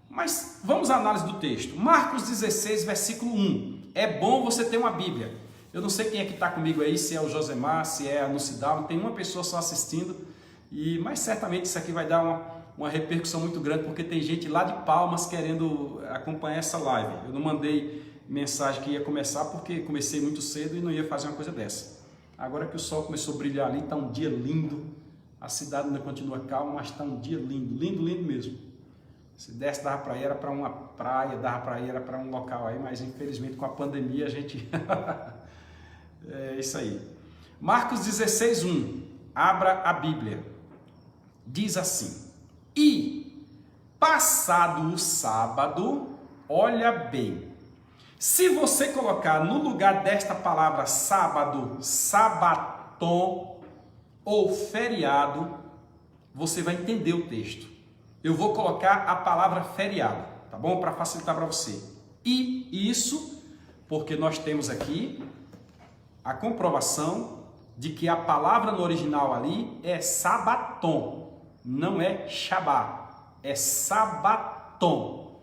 Speaker 1: Mas vamos à análise do texto. Marcos 16, versículo 1. É bom você ter uma Bíblia. Eu não sei quem é que está comigo aí, se é o Josemar, se é a Nucidal, tem uma pessoa só assistindo, mas certamente isso aqui vai dar uma repercussão muito grande, porque tem gente lá de Palmas querendo acompanhar essa live. Eu não mandei mensagem que ia começar, porque comecei muito cedo e não ia fazer uma coisa dessa. Agora que o sol começou a brilhar ali, está um dia lindo, a cidade ainda continua calma, mas está um dia lindo, lindo, lindo mesmo. Se desse, dava para ir, era para uma praia, dava para ir, era para um local aí, mas infelizmente com a pandemia a gente... É isso aí. Marcos 16, 1. Abra a Bíblia. Diz assim: e passado o sábado, olha bem, se você colocar no lugar desta palavra sábado, sabaton ou feriado, você vai entender o texto. Eu vou colocar a palavra feriado, tá bom? Para facilitar para você. E isso porque nós temos aqui a comprovação de que a palavra no original ali é sabaton, não é shabá, é sabaton.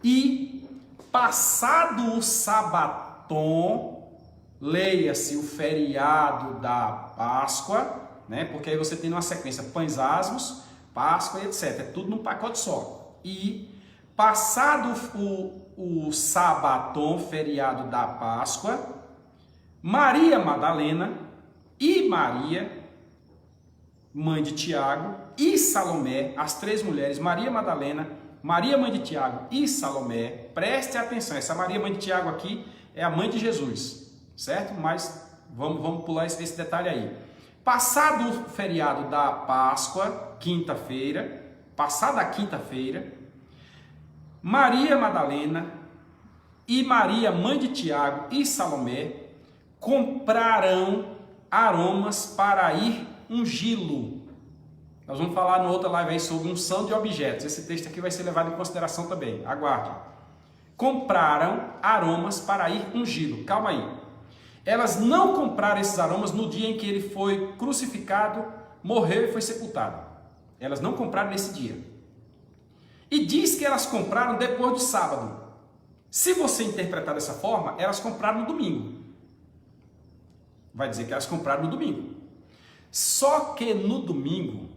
Speaker 1: E passado o sabaton, leia-se o feriado da Páscoa, né? Porque aí você tem uma sequência pães asmos, Páscoa e etc. É tudo num pacote só. E passado o sabaton, feriado da Páscoa, Maria Madalena e Maria, mãe de Tiago, e Salomé, as 3 mulheres, Maria Madalena, Maria, mãe de Tiago e Salomé, preste atenção, essa Maria, mãe de Tiago aqui é a mãe de Jesus, certo? Mas vamos pular esse detalhe aí. Passado o feriado da Páscoa, quinta-feira, passada a quinta-feira, Maria Madalena e Maria, mãe de Tiago e Salomé, compraram aromas para ir ungí-lo. Nós vamos falar no outra live aí sobre unção de objetos. Esse texto aqui vai ser levado em consideração também. Aguarde. Compraram aromas para ir ungí-lo. Calma aí. Elas não compraram esses aromas no dia em que ele foi crucificado, morreu e foi sepultado. Elas não compraram nesse dia. E diz que elas compraram depois do sábado. Se você interpretar dessa forma, elas compraram no domingo. Vai dizer que elas compraram no domingo. Só que no domingo,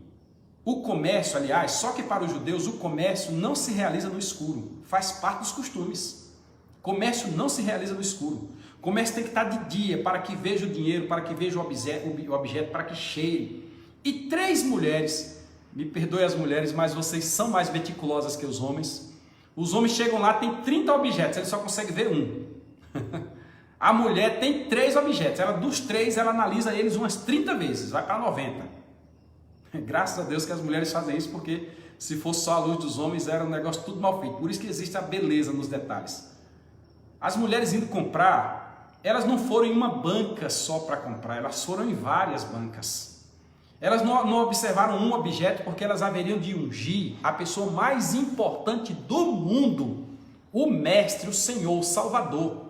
Speaker 1: o comércio, aliás, só que para os judeus o comércio não se realiza no escuro. Faz parte dos costumes. Comércio não se realiza no escuro. Comércio tem que estar de dia para que veja o dinheiro, para que veja o objeto, para que cheire. E 3 mulheres, me perdoe as mulheres, mas vocês são mais meticulosas que os homens. Os homens chegam lá, tem 30 objetos, eles só conseguem ver um. A mulher tem 3 objetos, dos 3 ela analisa eles umas 30 vezes, vai para 90. Graças a Deus que as mulheres fazem isso, porque se fosse só a luz dos homens era um negócio tudo mal feito. Por isso que existe a beleza nos detalhes. As mulheres indo comprar, elas não foram em uma banca só para comprar, elas foram em várias bancas. Elas não observaram um objeto porque elas haveriam de ungir a pessoa mais importante do mundo, o Mestre, o Senhor, o Salvador.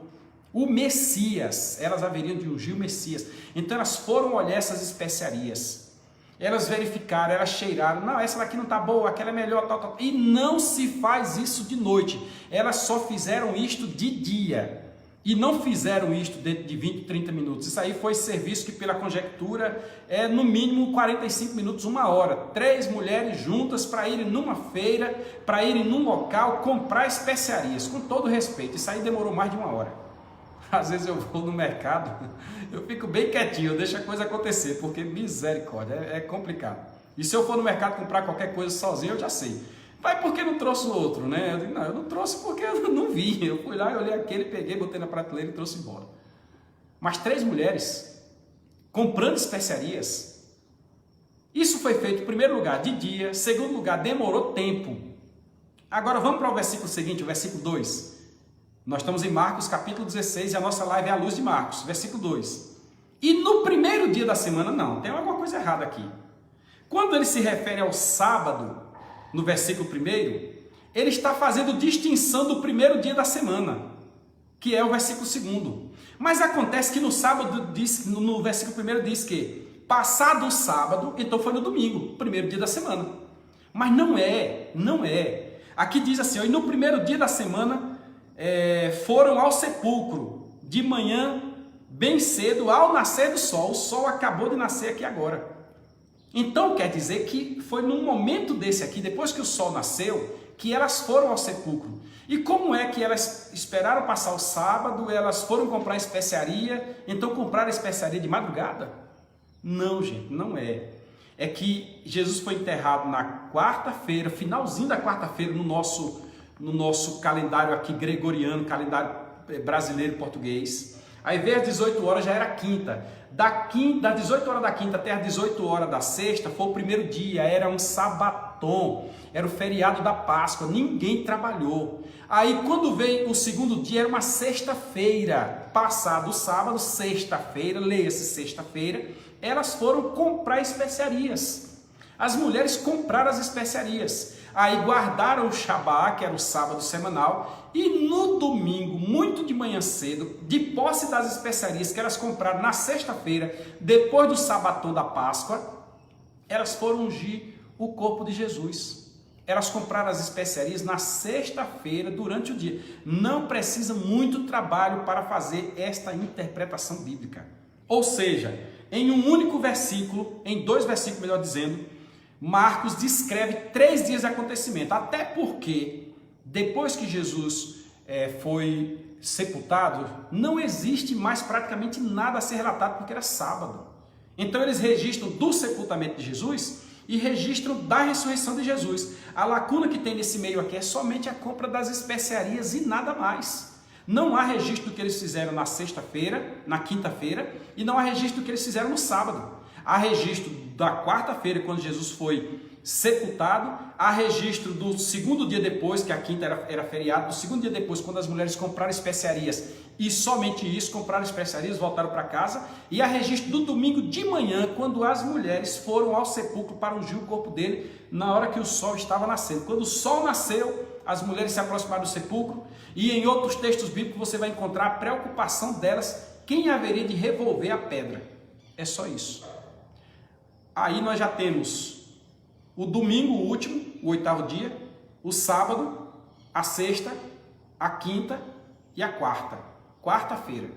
Speaker 1: O Messias, elas haveriam de ungir o Messias. Então elas foram olhar essas especiarias. Elas verificaram, elas cheiraram. Não, essa daqui não está boa, aquela é melhor, tal, tal. E não se faz isso de noite. Elas só fizeram isto de dia. E não fizeram isto dentro de 20, 30 minutos. Isso aí foi serviço que pela conjectura é no mínimo 45 minutos, 1 hora. 3 mulheres juntas para irem numa feira, para irem num local comprar especiarias. Com todo respeito, isso aí demorou mais de 1 hora. Às vezes eu vou no mercado, eu fico bem quietinho, eu deixo a coisa acontecer, porque misericórdia, é complicado. E se eu for no mercado comprar qualquer coisa sozinho, eu já sei. Pai, por que não trouxe o outro, né? Eu digo, não, eu não trouxe porque eu não vi. Eu fui lá, eu olhei aquele, peguei, botei na prateleira e trouxe embora. Mas 3 mulheres comprando especiarias. Isso foi feito, em primeiro lugar, de dia. Segundo lugar, demorou tempo. Agora vamos para o versículo seguinte, o versículo 2. Nós estamos em Marcos capítulo 16 e a nossa live é a luz de Marcos, versículo 2. E no primeiro dia da semana, não, tem alguma coisa errada aqui. Quando ele se refere ao sábado, no versículo 1, ele está fazendo distinção do primeiro dia da semana, que é o versículo 2. Mas acontece que no sábado, no versículo 1 diz que, passado o sábado, então foi no domingo, primeiro dia da semana. Mas não é. Aqui diz assim, ó, e no primeiro dia da semana foram ao sepulcro, de manhã, bem cedo, ao nascer do sol. O sol acabou de nascer aqui agora. Então quer dizer que foi num momento desse aqui, depois que o sol nasceu, que elas foram ao sepulcro. E como é que elas esperaram passar o sábado, elas foram comprar especiaria, então compraram especiaria de madrugada? Não, gente, não é. É que Jesus foi enterrado na quarta-feira, finalzinho da quarta-feira, no nosso calendário aqui gregoriano, calendário brasileiro português. Aí veio às 18 horas, já era quinta. Das 18 horas da quinta até às 18 horas da sexta foi o primeiro dia, era um sabaton, era o feriado da Páscoa, ninguém trabalhou. Aí quando veio o segundo dia, era uma sexta-feira, passado o sábado, sexta-feira, leia-se sexta-feira, elas foram comprar especiarias. As mulheres compraram as especiarias. Aí guardaram o Shabá, que era o sábado semanal, e no domingo, muito de manhã cedo, de posse das especiarias que elas compraram na sexta-feira, depois do sabatão da Páscoa, elas foram ungir o corpo de Jesus. Elas compraram as especiarias na sexta-feira, durante o dia. Não precisa muito trabalho para fazer esta interpretação bíblica. Ou seja, em um único versículo, em 2 versículos, melhor dizendo, Marcos descreve 3 dias de acontecimento, até porque depois que Jesus foi sepultado, não existe mais praticamente nada a ser relatado, porque era sábado. Então eles registram do sepultamento de Jesus e registram da ressurreição de Jesus. A lacuna que tem nesse meio aqui é somente a compra das especiarias e nada mais. Não há registro do que eles fizeram na sexta-feira, na quinta-feira, e não há registro do que eles fizeram no sábado. Há registro da quarta-feira, quando Jesus foi sepultado, há registro do segundo dia depois, que a quinta era feriado, do segundo dia depois, quando as mulheres compraram especiarias, e somente isso, compraram especiarias, voltaram para casa, e há registro do domingo de manhã, quando as mulheres foram ao sepulcro para ungir o corpo dele, na hora que o sol estava nascendo. Quando o sol nasceu, as mulheres se aproximaram do sepulcro, e em outros textos bíblicos você vai encontrar a preocupação delas, quem haveria de revolver a pedra. É só isso. Aí nós já temos o domingo último, o 8º dia, o sábado, a sexta, a quinta e a quarta. Quarta-feira.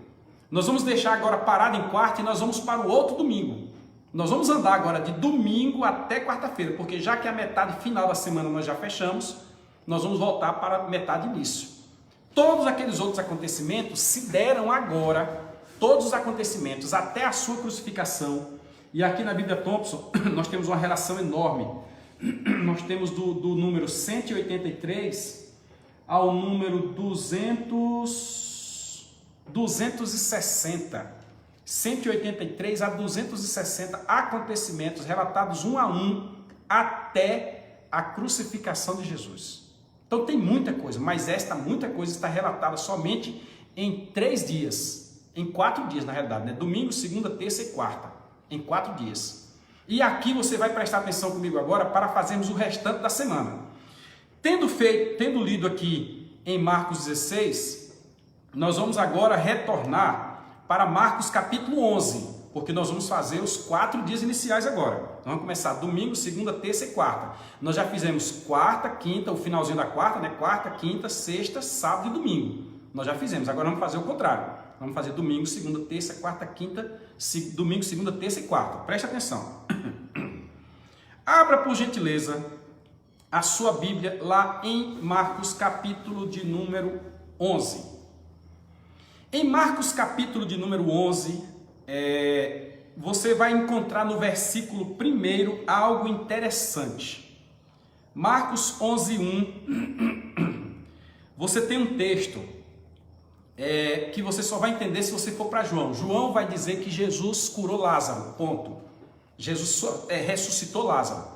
Speaker 1: Nós vamos deixar agora parado em quarta e nós vamos para o outro domingo. Nós vamos andar agora de domingo até quarta-feira, porque já que a metade final da semana nós já fechamos, nós vamos voltar para a metade início. Todos aqueles outros acontecimentos se deram agora, todos os acontecimentos até a sua crucificação. E aqui na Bíblia Thompson, nós temos uma relação enorme. Nós temos do número 183 ao número 260. 183 a 260 acontecimentos relatados um a um até a crucificação de Jesus. Então tem muita coisa, mas esta muita coisa está relatada somente em 3 dias. Em 4 dias, na realidade, né? Domingo, segunda, terça e quarta. Em 4 dias. E aqui você vai prestar atenção comigo agora para fazermos o restante da semana. Tendo lido aqui em Marcos 16, nós vamos agora retornar para Marcos capítulo 11, porque nós vamos fazer os 4 dias iniciais agora. Então vamos começar domingo, segunda, terça e quarta. Nós já fizemos quarta, quinta, o finalzinho da quarta, né? Quarta, quinta, sexta, sábado e domingo. Nós já fizemos, agora vamos fazer o contrário. Vamos fazer domingo, segunda, terça, quarta, quinta, domingo, segunda, terça e quarta. Preste atenção. Abra, por gentileza, a sua Bíblia lá em Marcos, capítulo de número 11. Em Marcos capítulo de número 11, você vai encontrar no versículo 1 algo interessante. Marcos 11:1, você tem um texto que você só vai entender se você for para João. João vai dizer que Jesus curou Lázaro, ponto. Jesus ressuscitou Lázaro.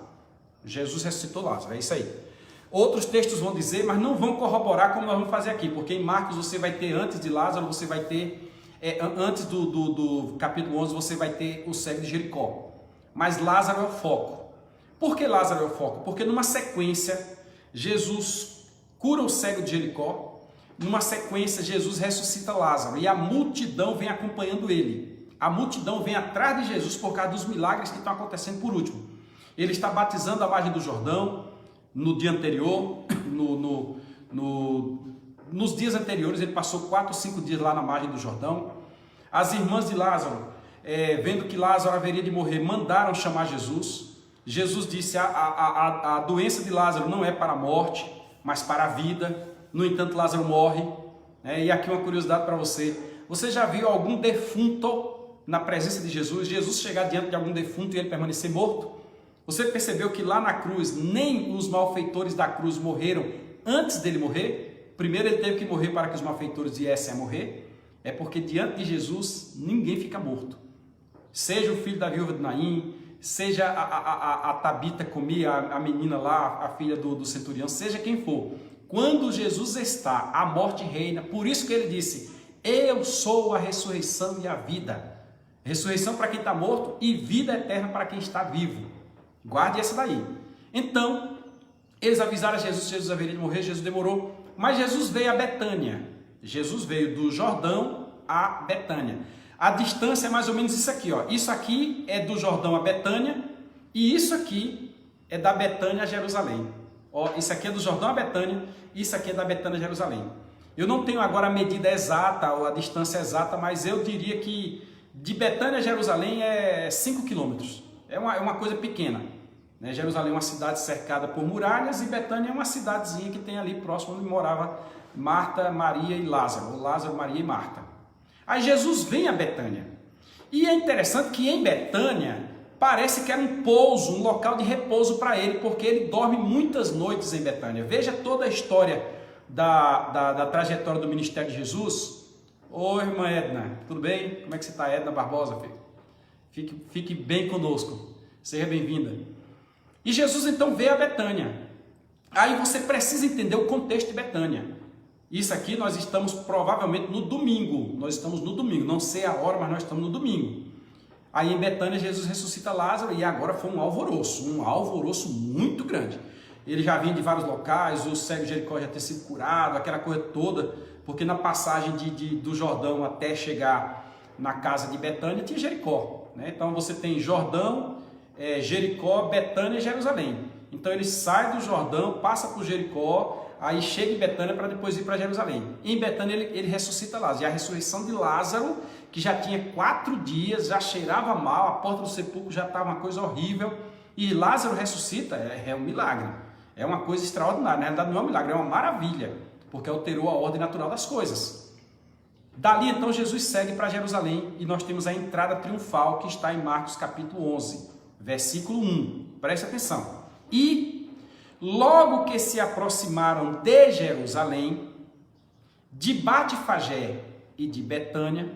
Speaker 1: Jesus ressuscitou Lázaro, é isso aí. Outros textos vão dizer, mas não vão corroborar como nós vamos fazer aqui, porque em Marcos você vai ter antes de Lázaro, você vai ter, antes do capítulo 11, você vai ter o cego de Jericó. Mas Lázaro é o foco. Por que Lázaro é o foco? Porque numa sequência, Jesus cura o cego de Jericó, numa sequência, Jesus ressuscita Lázaro, e a multidão vem acompanhando ele. A multidão vem atrás de Jesus por causa dos milagres que estão acontecendo por último. Ele está batizando à margem do Jordão. No dia anterior, nos dias anteriores, ele passou 4 ou 5 dias lá na margem do Jordão. As irmãs de Lázaro, vendo que Lázaro haveria de morrer, mandaram chamar Jesus. Jesus disse, a doença de Lázaro não é para a morte, mas para a vida. No entanto, Lázaro morre. E aqui uma curiosidade para você. Você já viu algum defunto na presença de Jesus? Jesus chegar diante de algum defunto e ele permanecer morto? Você percebeu que lá na cruz, nem os malfeitores da cruz morreram antes dele morrer? Primeiro ele teve que morrer para que os malfeitores viessem a morrer. É porque diante de Jesus, ninguém fica morto. Seja o filho da viúva de Naim, seja a Tabita Comi, a menina lá, a filha do centurião, seja quem for. Quando Jesus está, a morte reina. Por isso que ele disse, eu sou a ressurreição e a vida. Ressurreição para quem está morto e vida eterna para quem está vivo. Guarde essa daí. Então, eles avisaram a Jesus que Jesus haveria de morrer, Jesus demorou, mas Jesus veio a Betânia. Jesus veio do Jordão a Betânia. A distância é mais ou menos isso aqui, ó. Isso aqui é do Jordão a Betânia e isso aqui é da Betânia a Jerusalém. Ó, isso aqui é do Jordão a Betânia, isso aqui é da Betânia a Jerusalém. Eu não tenho agora a medida exata ou a distância exata, mas eu diria que de Betânia a Jerusalém é 5 quilômetros. É uma coisa pequena. Né? Jerusalém é uma cidade cercada por muralhas e Betânia é uma cidadezinha que tem ali próximo onde morava Marta, Maria e Lázaro. Ou Lázaro, Maria e Marta. Aí Jesus vem a Betânia. E é interessante que em Betânia parece que era um pouso, um local de repouso para ele, porque ele dorme muitas noites em Betânia. Veja toda a história da trajetória do ministério de Jesus. Oi, irmã Edna, tudo bem? Como é que você está, Edna Barbosa, filho? Fique bem conosco, seja bem-vinda. E Jesus então veio a Betânia. Aí você precisa entender o contexto de Betânia. Isso aqui nós estamos provavelmente no domingo. Nós estamos no domingo, não sei a hora, mas nós estamos no domingo. Aí em Betânia Jesus ressuscita Lázaro e agora foi um alvoroço muito grande. Ele já vinha de vários locais, o cego de Jericó já tinha sido curado, aquela coisa toda, porque na passagem do Jordão até chegar na casa de Betânia tinha Jericó. Né? Então você tem Jordão, Jericó, Betânia e Jerusalém. Então ele sai do Jordão, passa por Jericó, aí chega em Betânia para depois ir para Jerusalém. E em Betânia ele ressuscita Lázaro. E a ressurreição de Lázaro, que já tinha 4 dias, já cheirava mal, a porta do sepulcro já estava uma coisa horrível. E Lázaro ressuscita, é um milagre. É uma coisa extraordinária. Na realidade não é um milagre, é uma maravilha, porque alterou a ordem natural das coisas. Dali então Jesus segue para Jerusalém e nós temos a entrada triunfal que está em Marcos capítulo 11, versículo 1. Preste atenção. E logo que se aproximaram de Jerusalém, de Batfagé e de Betânia,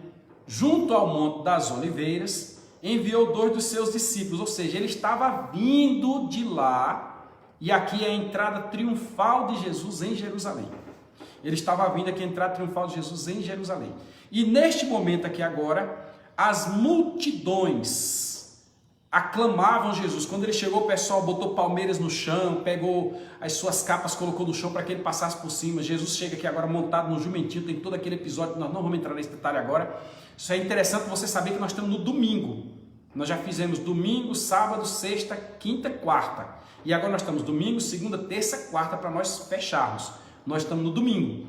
Speaker 1: junto ao Monte das Oliveiras, enviou 2 dos seus discípulos, ou seja, ele estava vindo de lá, e aqui é a entrada triunfal de Jesus em Jerusalém. Ele estava vindo aqui a entrada triunfal de Jesus em Jerusalém. E neste momento aqui agora, as multidões aclamavam Jesus. Quando ele chegou, o pessoal botou palmeiras no chão, pegou as suas capas, colocou no chão para que ele passasse por cima. Jesus chega aqui agora montado no jumentinho, tem todo aquele episódio, nós não vamos entrar nesse detalhe agora. Isso é interessante você saber que nós estamos no domingo. Nós já fizemos domingo, sábado, sexta, quinta, quarta. E agora nós estamos domingo, segunda, terça, quarta para nós fecharmos. Nós estamos no domingo.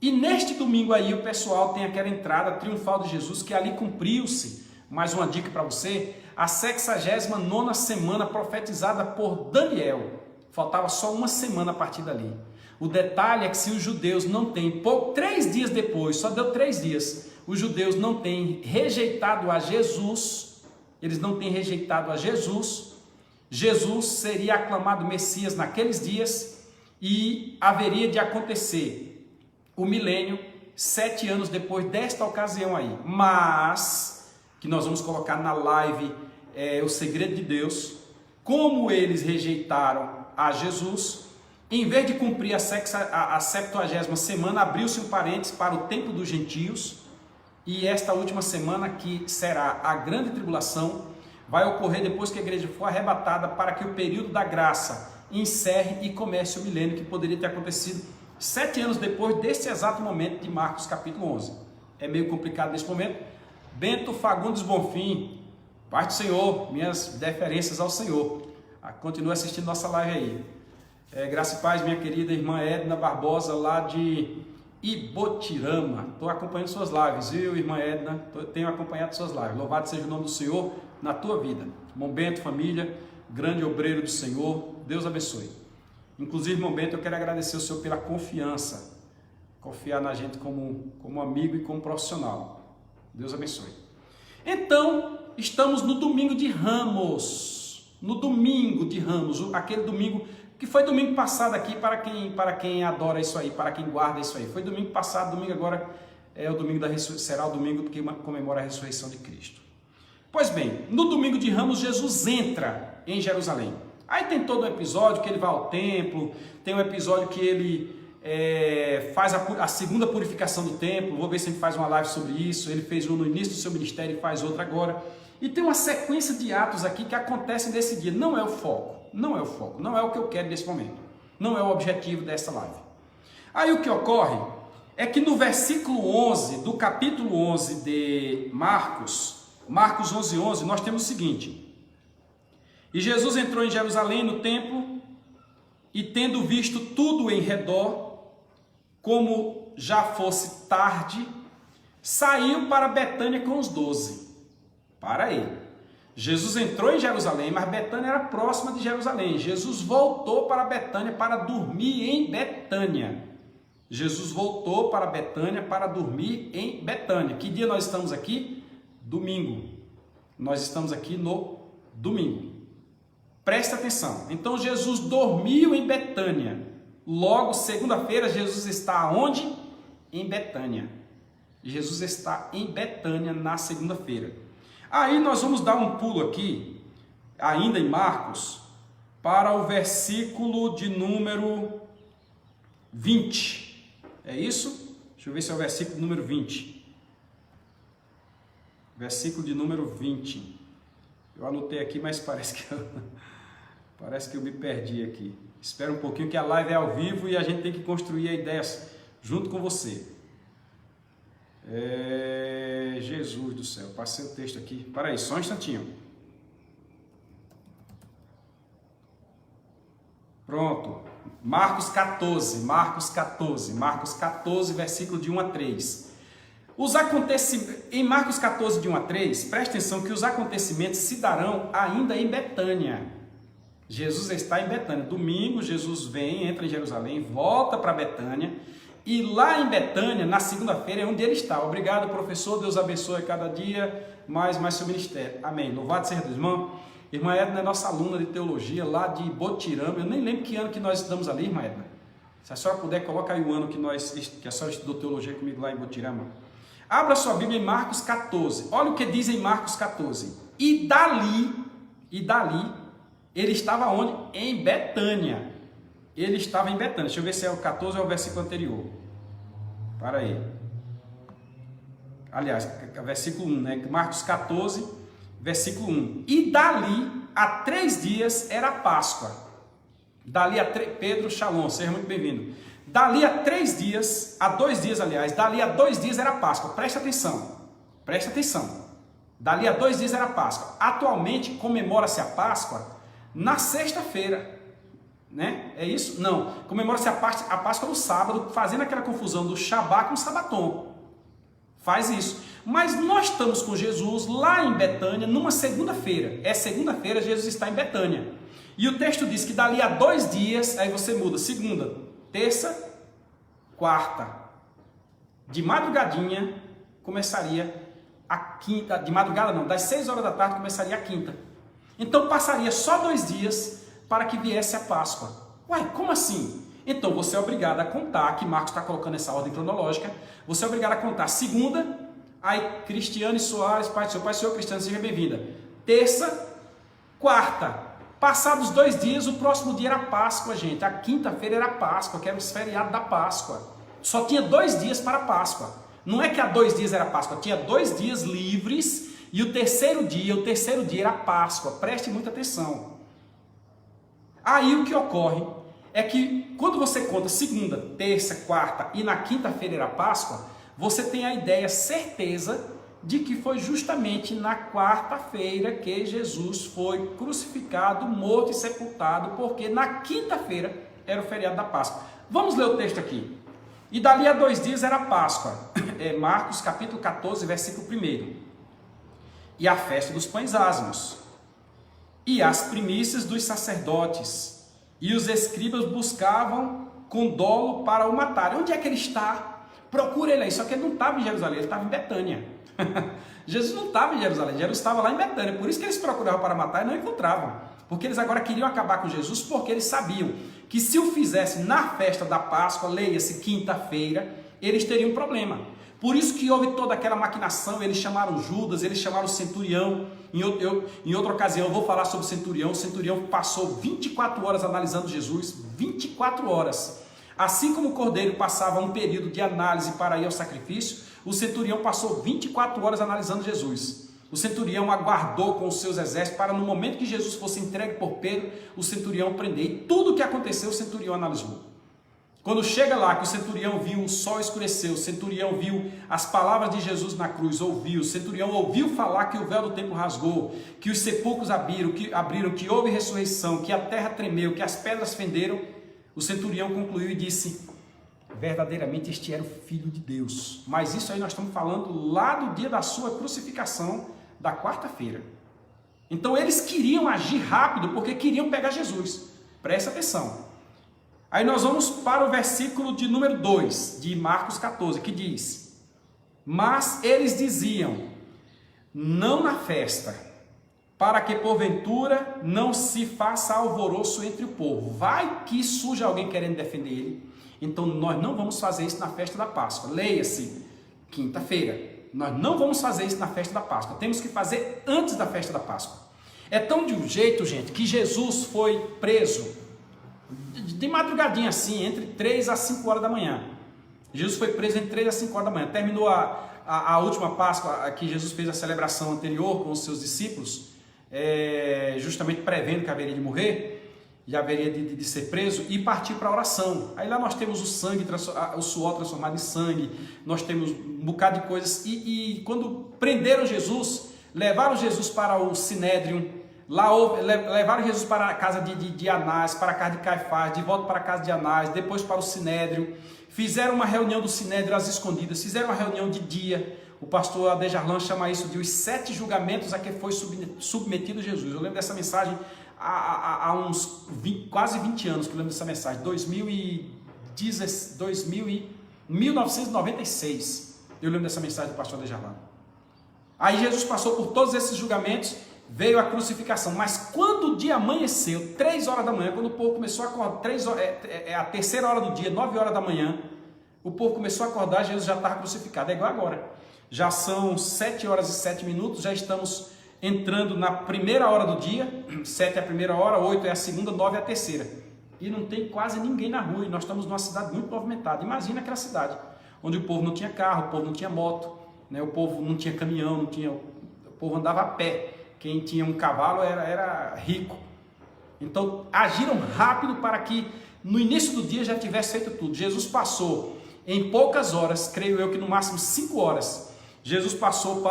Speaker 1: E neste domingo aí o pessoal tem aquela entrada triunfal de Jesus que ali cumpriu-se. Mais uma dica para você, a 69ª semana profetizada por Daniel. Faltava só uma semana a partir dali. O detalhe é que se os judeus não têm, 3 dias depois, só deu 3 dias, os judeus não têm rejeitado a Jesus, eles não têm rejeitado a Jesus, Jesus seria aclamado Messias naqueles dias e haveria de acontecer o milênio 7 anos depois desta ocasião aí. Mas, que nós vamos colocar na live, o segredo de Deus, como eles rejeitaram a Jesus, em vez de cumprir a 70ª semana, abriu-se um parênteses para o tempo dos gentios, e esta última semana, que será a grande tribulação, vai ocorrer depois que a igreja for arrebatada, para que o período da graça encerre e comece o milênio, que poderia ter acontecido 7 anos depois desse exato momento de Marcos capítulo 11. É meio complicado nesse momento. Bento Fagundes Bonfim, paz do Senhor, minhas deferências ao Senhor. Continue assistindo nossa live aí. Graça e paz, minha querida irmã Edna Barbosa, lá de Ibotirama. Estou acompanhando suas lives, viu, irmã Edna? Tenho acompanhado suas lives. Louvado seja o nome do Senhor na tua vida. Irmão Bento, família, grande obreiro do Senhor, Deus abençoe. Inclusive, irmão Bento, eu quero agradecer o Senhor pela confiança, confiar na gente como amigo e como profissional. Deus abençoe. Então, estamos no domingo de Ramos, no domingo de Ramos, aquele domingo que foi domingo passado aqui, para quem adora isso aí, para quem guarda isso aí. Foi domingo passado, domingo agora é o domingo será o domingo porque comemora a ressurreição de Cristo. Pois bem, no domingo de Ramos, Jesus entra em Jerusalém. Aí tem todo o episódio que ele vai ao templo, tem um episódio que ele faz a segunda purificação do templo. Vou ver se ele faz uma live sobre isso. Ele fez um no início do seu ministério e faz outra agora. E tem uma sequência de atos aqui que acontecem nesse dia. Não é o foco, não é o foco, não é o que eu quero nesse momento. Não é o objetivo dessa live. Aí o que ocorre é que no versículo 11 do capítulo 11 de Marcos 11:11, nós temos o seguinte: e Jesus entrou em Jerusalém no templo, e tendo visto tudo em redor, como já fosse tarde, saiu para Betânia com os 12. Para aí. Jesus entrou em Jerusalém, mas Betânia era próxima de Jerusalém. Jesus voltou para Betânia para dormir em Betânia. Jesus voltou para Betânia para dormir em Betânia. Que dia nós estamos aqui? Domingo. Nós estamos aqui no domingo. Presta atenção. Então Jesus dormiu em Betânia. Logo, segunda-feira, Jesus está onde? Em Betânia. Jesus está em Betânia na segunda-feira. Aí nós vamos dar um pulo aqui, ainda em Marcos, para o versículo de número 20. É isso? Deixa eu ver se é o versículo número 20. Versículo de número 20. Eu anotei aqui, mas parece que eu me perdi aqui. Espera um pouquinho que a live é ao vivo e a gente tem que construir a ideia junto com você. Jesus do céu, passei o texto aqui. Para aí, só um instantinho. Pronto. Marcos 14, versículo de 1 a 3. Em Marcos 14, de 1 a 3, preste atenção que os acontecimentos se darão ainda em Betânia. Jesus está em Betânia. Domingo, Jesus entra em Jerusalém, volta para Betânia. E lá em Betânia, na segunda-feira, é onde ele está. Obrigado, professor. Deus abençoe cada dia mais seu ministério. Amém. Louvado seja Deus, irmão. Irmã Edna é nossa aluna de teologia lá de Ibotirama. Eu nem lembro que ano que nós estudamos ali, irmã Edna. Se a senhora puder, coloca aí o ano que a senhora estudou teologia comigo lá em Ibotirama. Abra sua Bíblia em Marcos 14. Olha o que diz em Marcos 14. E dali, ele estava onde? Em Betânia. Ele estava em Betânia. Deixa eu ver se é o 14 ou é o versículo anterior. Para aí. Aliás, versículo 1, né? Marcos 14, versículo 1. E dali a 3 dias era Páscoa. Pedro Shalom, seja muito bem-vindo. Dali a 3 dias, a 2 dias, aliás, dali a 2 dias era Páscoa. Presta atenção. Presta atenção. Dali a 2 dias era Páscoa. Atualmente comemora-se a Páscoa na sexta-feira. Né? É isso? Não. Comemora-se a Páscoa no sábado, fazendo aquela confusão do Shabá com o Sabaton. Faz isso. Mas nós estamos com Jesus lá em Betânia numa segunda-feira. É segunda-feira, Jesus está em Betânia. E o texto diz que dali a 2 dias, aí você muda, segunda, terça, quarta. De madrugadinha começaria a quinta, de madrugada não, das 6 horas da tarde começaria a quinta. Então passaria só 2 dias para que viesse a Páscoa. Ué, como assim? Então você é obrigado a contar, que Marcos está colocando essa ordem cronológica, você é obrigado a contar segunda, aí Cristiane Soares, Pai do Senhor, Cristiane, seja bem-vinda. Terça, quarta. Passados 2 dias, o próximo dia era Páscoa, gente. A quinta-feira era Páscoa, que era o feriado da Páscoa. Só tinha 2 dias para a Páscoa. Não é que há 2 dias era Páscoa, tinha 2 dias livres e o terceiro dia era Páscoa. Preste muita atenção. Aí o que ocorre é que quando você conta segunda, terça, quarta e na quinta-feira era Páscoa, você tem a ideia, certeza de que foi justamente na quarta-feira que Jesus foi crucificado, morto e sepultado, porque na quinta-feira era o feriado da Páscoa. Vamos ler o texto aqui. E dali a 2 dias era Páscoa. É Marcos capítulo 14, versículo 1. E a festa dos pães ázimos, e as primícias dos sacerdotes, e os escribas buscavam com dolo para o matar. Onde é que ele está? Procura ele aí. Só que ele não estava em Jerusalém, ele estava em Betânia. Jesus não estava em Jerusalém, Jesus estava lá em Betânia. Por isso que eles procuravam para matar e não encontravam. Porque eles agora queriam acabar com Jesus, porque eles sabiam que se o fizesse na festa da Páscoa, leia-se quinta-feira, eles teriam um problema. Por isso que houve toda aquela maquinação, eles chamaram Judas, eles chamaram o centurião. Em outra ocasião eu vou falar sobre o centurião passou 24 horas analisando Jesus, 24 horas. Assim como o cordeiro passava um período de análise para ir ao sacrifício, o centurião passou 24 horas analisando Jesus. O centurião aguardou com os seus exércitos para no momento que Jesus fosse entregue por Pedro, o centurião prender. E tudo o que aconteceu, o centurião analisou. Quando chega lá que o centurião viu o sol escurecer, o centurião viu as palavras de Jesus na cruz, ouviu, o centurião ouviu falar que o véu do templo rasgou, que os sepulcros abriram, que houve ressurreição, que a terra tremeu, que as pedras fenderam, o centurião concluiu e disse: verdadeiramente este era o Filho de Deus. Mas isso aí nós estamos falando lá do dia da sua crucificação, da quarta-feira. Então eles queriam agir rápido porque queriam pegar Jesus. Presta atenção. Aí nós vamos para o versículo de número 2 de Marcos 14, que diz: mas eles diziam, não na festa, para que porventura não se faça alvoroço entre o povo. Vai que surja alguém querendo defender ele. Então nós não vamos fazer isso na festa da Páscoa. Leia-se, quinta-feira. Nós não vamos fazer isso na festa da Páscoa. Temos que fazer antes da festa da Páscoa. É tão de um jeito, gente, que Jesus foi preso de madrugadinha assim, entre 3 a 5 horas da manhã. Jesus foi preso entre 3 a 5 horas da manhã. Terminou a última Páscoa, que Jesus fez a celebração anterior com os seus discípulos, justamente prevendo que haveria de morrer, e haveria de ser preso, e partir para a oração. Aí lá nós temos o sangue, o suor transformado em sangue, nós temos um bocado de coisas, e quando prenderam Jesus, levaram Jesus para o Sinédrio, levaram Jesus para a casa de Anás, para a casa de Caifás, de volta para a casa de Anás, depois para o Sinédrio, fizeram uma reunião do Sinédrio às escondidas, fizeram uma reunião de dia. O pastor Adejarlan chama isso de os 7 julgamentos a que foi submetido Jesus. Eu lembro dessa mensagem há uns quase 20 anos que eu lembro dessa mensagem, 1996, eu lembro dessa mensagem do pastor Adejarlan. Aí Jesus passou por todos esses julgamentos, veio a crucificação, mas quando o dia amanheceu, 3 horas da manhã, quando o povo começou a acordar, a terceira hora do dia, 9 horas da manhã, o povo começou a acordar, Jesus já estava crucificado, é igual agora. Já são 7 horas e 7 minutos, já estamos entrando na primeira hora do dia, 7 é a primeira hora, 8 é a segunda, 9 é a terceira. E não tem quase ninguém na rua, e nós estamos numa cidade muito movimentada. Imagina aquela cidade, onde o povo não tinha carro, o povo não tinha moto, né? O povo não tinha caminhão, o povo andava a pé. Quem tinha um cavalo era rico. Então agiram rápido para que no início do dia já tivesse feito tudo. Jesus passou em poucas horas, creio eu que no máximo 5 horas, Jesus passou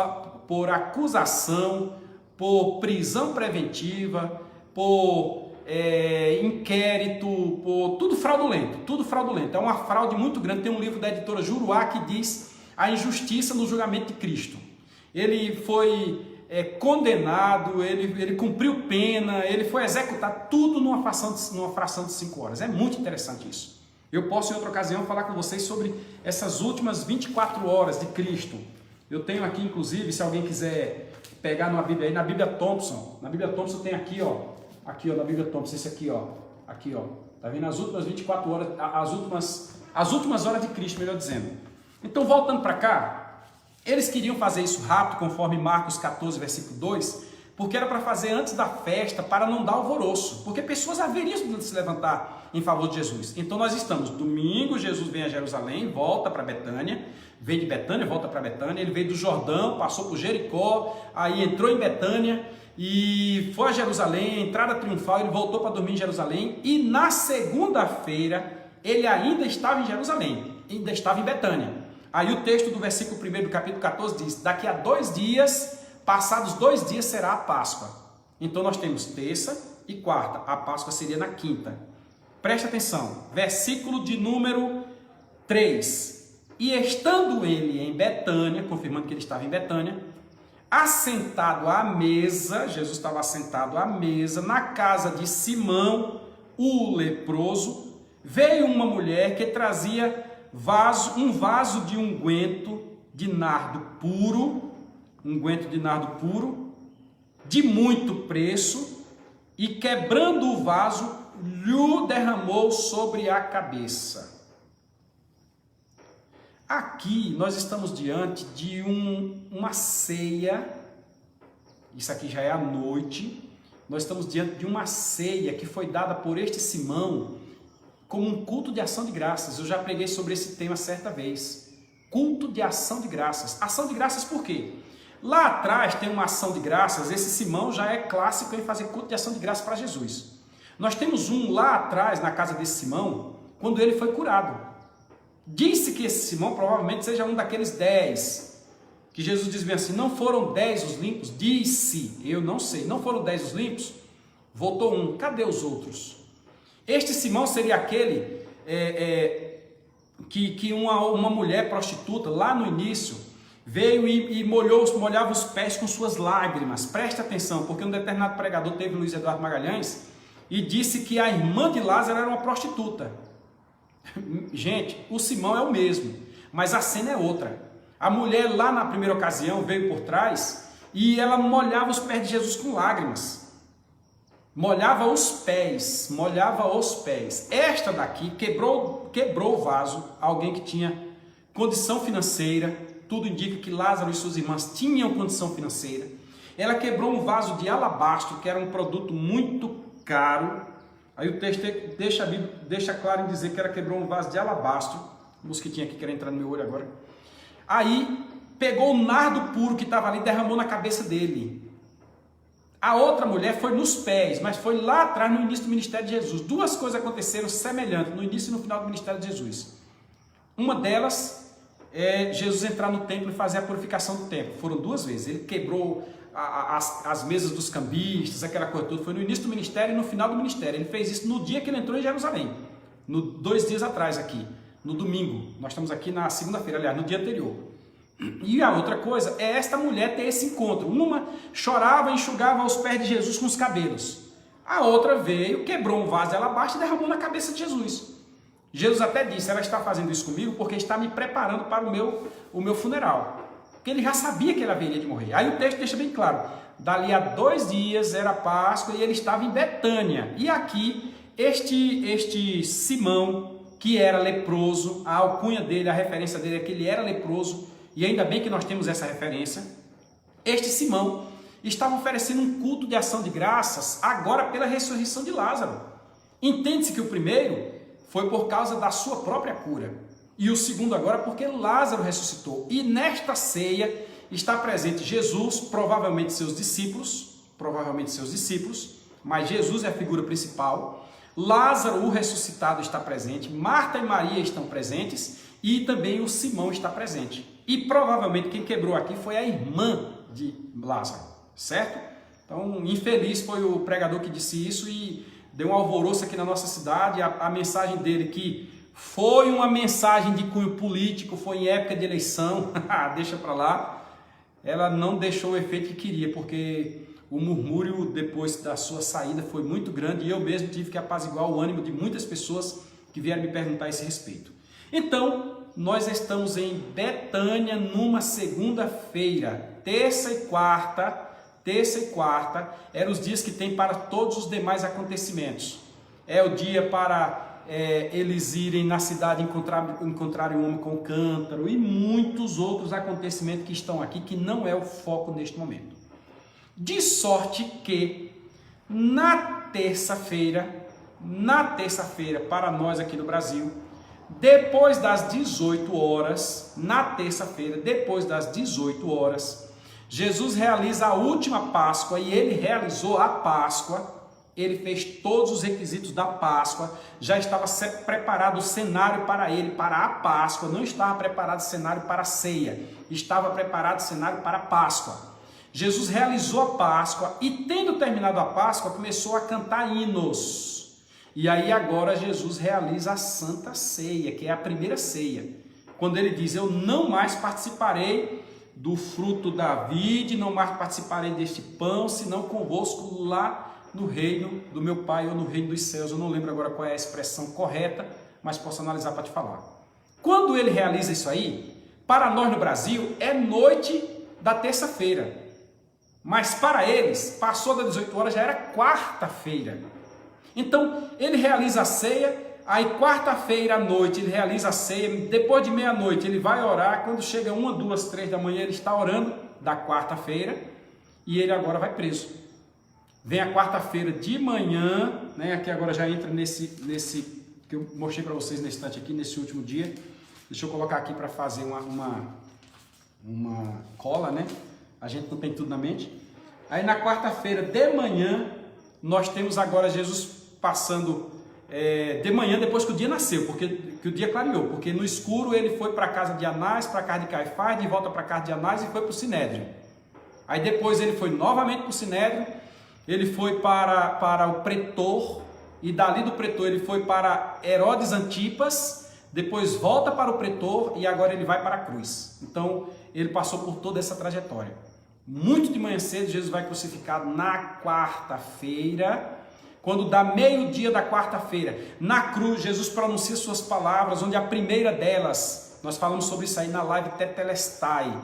Speaker 1: por acusação, por prisão preventiva, por inquérito, por tudo fraudulento. É uma fraude muito grande. Tem um livro da editora Juruá que diz a injustiça no julgamento de Cristo. Ele foi condenado, ele cumpriu pena, ele foi executado, tudo numa fração de 5 horas. É muito interessante isso. Eu posso em outra ocasião falar com vocês sobre essas últimas 24 horas de Cristo. Eu tenho aqui, inclusive, se alguém quiser pegar numa Bíblia aí, na Bíblia Thompson. Na Bíblia Thompson tem aqui, ó, na Bíblia Thompson, esse aqui, ó. Tá vendo? As últimas 24 horas, as últimas horas de Cristo, melhor dizendo. Então, voltando para cá, eles queriam fazer isso rápido, conforme Marcos 14, versículo 2, porque era para fazer antes da festa, para não dar alvoroço, porque pessoas haveriam de se levantar em favor de Jesus. Então, nós estamos, domingo, Jesus vem a Jerusalém, volta para Betânia, veio de Betânia, volta para Betânia, ele veio do Jordão, passou por Jericó, aí entrou em Betânia, e foi a Jerusalém, entrada triunfal, ele voltou para dormir em Jerusalém, e na segunda-feira, ele ainda estava em Jerusalém, ainda estava em Betânia. Aí o texto do versículo 1 do capítulo 14 diz, daqui a 2 dias, passados 2 dias será a Páscoa. Então nós temos terça e quarta, a Páscoa seria na quinta. Preste atenção, versículo de número 3. E estando ele em Betânia, confirmando que ele estava em Betânia, assentado à mesa, Jesus estava assentado à mesa, na casa de Simão, o leproso, veio uma mulher que trazia um vaso de unguento de nardo puro, de muito preço, e quebrando o vaso, lhe derramou sobre a cabeça. Aqui nós estamos diante de uma ceia, isso aqui já é à noite, nós estamos diante de uma ceia que foi dada por este Simão como um culto de ação de graças. Eu já preguei sobre esse tema certa vez, culto de ação de graças. Ação de graças por quê? Lá atrás tem uma ação de graças, esse Simão já é clássico em fazer culto de ação de graças para Jesus. Nós temos um lá atrás, na casa desse Simão, quando ele foi curado. Disse que esse Simão provavelmente seja um daqueles 10, que Jesus diz bem assim, não foram 10 os limpos? Disse, eu não sei, não foram 10 os limpos? Voltou um, cadê os outros? Este Simão seria aquele que uma mulher prostituta, lá no início, veio e molhava os pés com suas lágrimas. Preste atenção, porque um determinado pregador teve Luiz Eduardo Magalhães e disse que a irmã de Lázaro era uma prostituta. Gente, o Simão é o mesmo, mas a cena é outra. A mulher lá na primeira ocasião veio por trás e ela molhava os pés de Jesus com lágrimas. Molhava os pés. Esta daqui quebrou o vaso, alguém que tinha condição financeira, tudo indica que Lázaro e suas irmãs tinham condição financeira. Ela quebrou um vaso de alabastro, que era um produto muito caro. Aí o texto deixa claro em dizer que ela quebrou um vaso de alabastro. O mosquitinho aqui quer entrar no meu olho agora. Aí pegou o nardo puro que estava ali e derramou na cabeça dele. A outra mulher foi nos pés, mas foi lá atrás no início do ministério de Jesus. Duas coisas aconteceram semelhantes no início e no final do ministério de Jesus. Uma delas é Jesus entrar no templo e fazer a purificação do templo. Foram 2 vezes. Ele quebrou as mesas dos cambistas, aquela coisa toda. Foi no início do ministério e no final do ministério. Ele fez isso no dia que ele entrou em Jerusalém. 2 dias atrás aqui, no domingo. Nós estamos aqui na segunda-feira, aliás, no dia anterior. E a outra coisa é esta mulher ter esse encontro. Uma chorava e enxugava os pés de Jesus com os cabelos. A outra veio, quebrou um vaso de alabastro e derramou na cabeça de Jesus. Jesus até disse, ela está fazendo isso comigo porque está me preparando para o meu funeral. Porque ele já sabia que ela haveria de morrer. Aí o texto deixa bem claro, dali a 2 dias era Páscoa e ele estava em Betânia. E aqui, este Simão, que era leproso, a alcunha dele, a referência dele é que ele era leproso, e ainda bem que nós temos essa referência, este Simão estava oferecendo um culto de ação de graças agora pela ressurreição de Lázaro. Entende-se que o primeiro foi por causa da sua própria cura, e o segundo agora porque Lázaro ressuscitou. E nesta ceia está presente Jesus, provavelmente seus discípulos, mas Jesus é a figura principal. Lázaro, o ressuscitado, está presente, Marta e Maria estão presentes e também o Simão está presente. E provavelmente quem quebrou aqui foi a irmã de Lázaro, certo? Então, infeliz foi o pregador que disse isso e deu um alvoroço aqui na nossa cidade. A mensagem dele que foi uma mensagem de cunho político, foi em época de eleição, deixa para lá, ela não deixou o efeito que queria, porque o murmúrio depois da sua saída foi muito grande e eu mesmo tive que apaziguar o ânimo de muitas pessoas que que vieram me perguntar a esse respeito. Então, nós estamos em Betânia numa segunda-feira, terça e quarta, eram os dias que tem para todos os demais acontecimentos. É o dia para eles irem na cidade encontrarem um homem com cântaro e muitos outros acontecimentos que estão aqui, que não é o foco neste momento. De sorte que na terça-feira, para nós aqui no Brasil, depois das 18 horas, na terça-feira, depois das 18 horas, Jesus realiza a última Páscoa e ele realizou a Páscoa. Ele fez todos os requisitos da Páscoa, já estava preparado o cenário para ele, para a Páscoa, não estava preparado o cenário para a ceia, estava preparado o cenário para a Páscoa. Jesus realizou a Páscoa e, tendo terminado a Páscoa, começou a cantar hinos. E aí agora Jesus realiza a Santa Ceia, que é a primeira ceia, quando ele diz: eu não mais participarei do fruto da vide, não mais participarei deste pão, senão convosco lá no reino do meu Pai ou no reino dos céus. Eu não lembro agora qual é a expressão correta, mas posso analisar para te falar. Quando ele realiza isso aí, para nós no Brasil é noite da terça-feira, mas para eles, passou das 18 horas, já era quarta-feira. Então ele realiza a ceia, aí quarta-feira à noite ele realiza a ceia, depois de meia-noite ele vai orar, quando chega 1, 2, 3 da manhã ele está orando da quarta-feira e ele agora vai preso. Vem a quarta-feira de manhã, né? Aqui agora já entra nesse que eu mostrei para vocês nesse instante aqui, nesse último dia. Deixa eu colocar aqui para fazer uma cola, né? A gente não tem tudo na mente. Aí na quarta-feira de manhã, nós temos agora Jesus passando de manhã, depois que o dia nasceu, porque que o dia clareou, porque no escuro ele foi para a casa de Anás, para a casa de Caifás, de volta para a casa de Anás e foi para o Sinédrio. Aí depois ele foi novamente para o Sinédrio, ele foi para o pretor, e dali do pretor ele foi para Herodes Antipas, depois volta para o pretor e agora ele vai para a cruz. Então ele passou por toda essa trajetória. Muito de manhã cedo Jesus vai crucificado na quarta-feira. Quando dá meio-dia da quarta-feira, na cruz Jesus pronuncia suas palavras, onde a primeira delas, nós falamos sobre isso aí na live Tetelestai,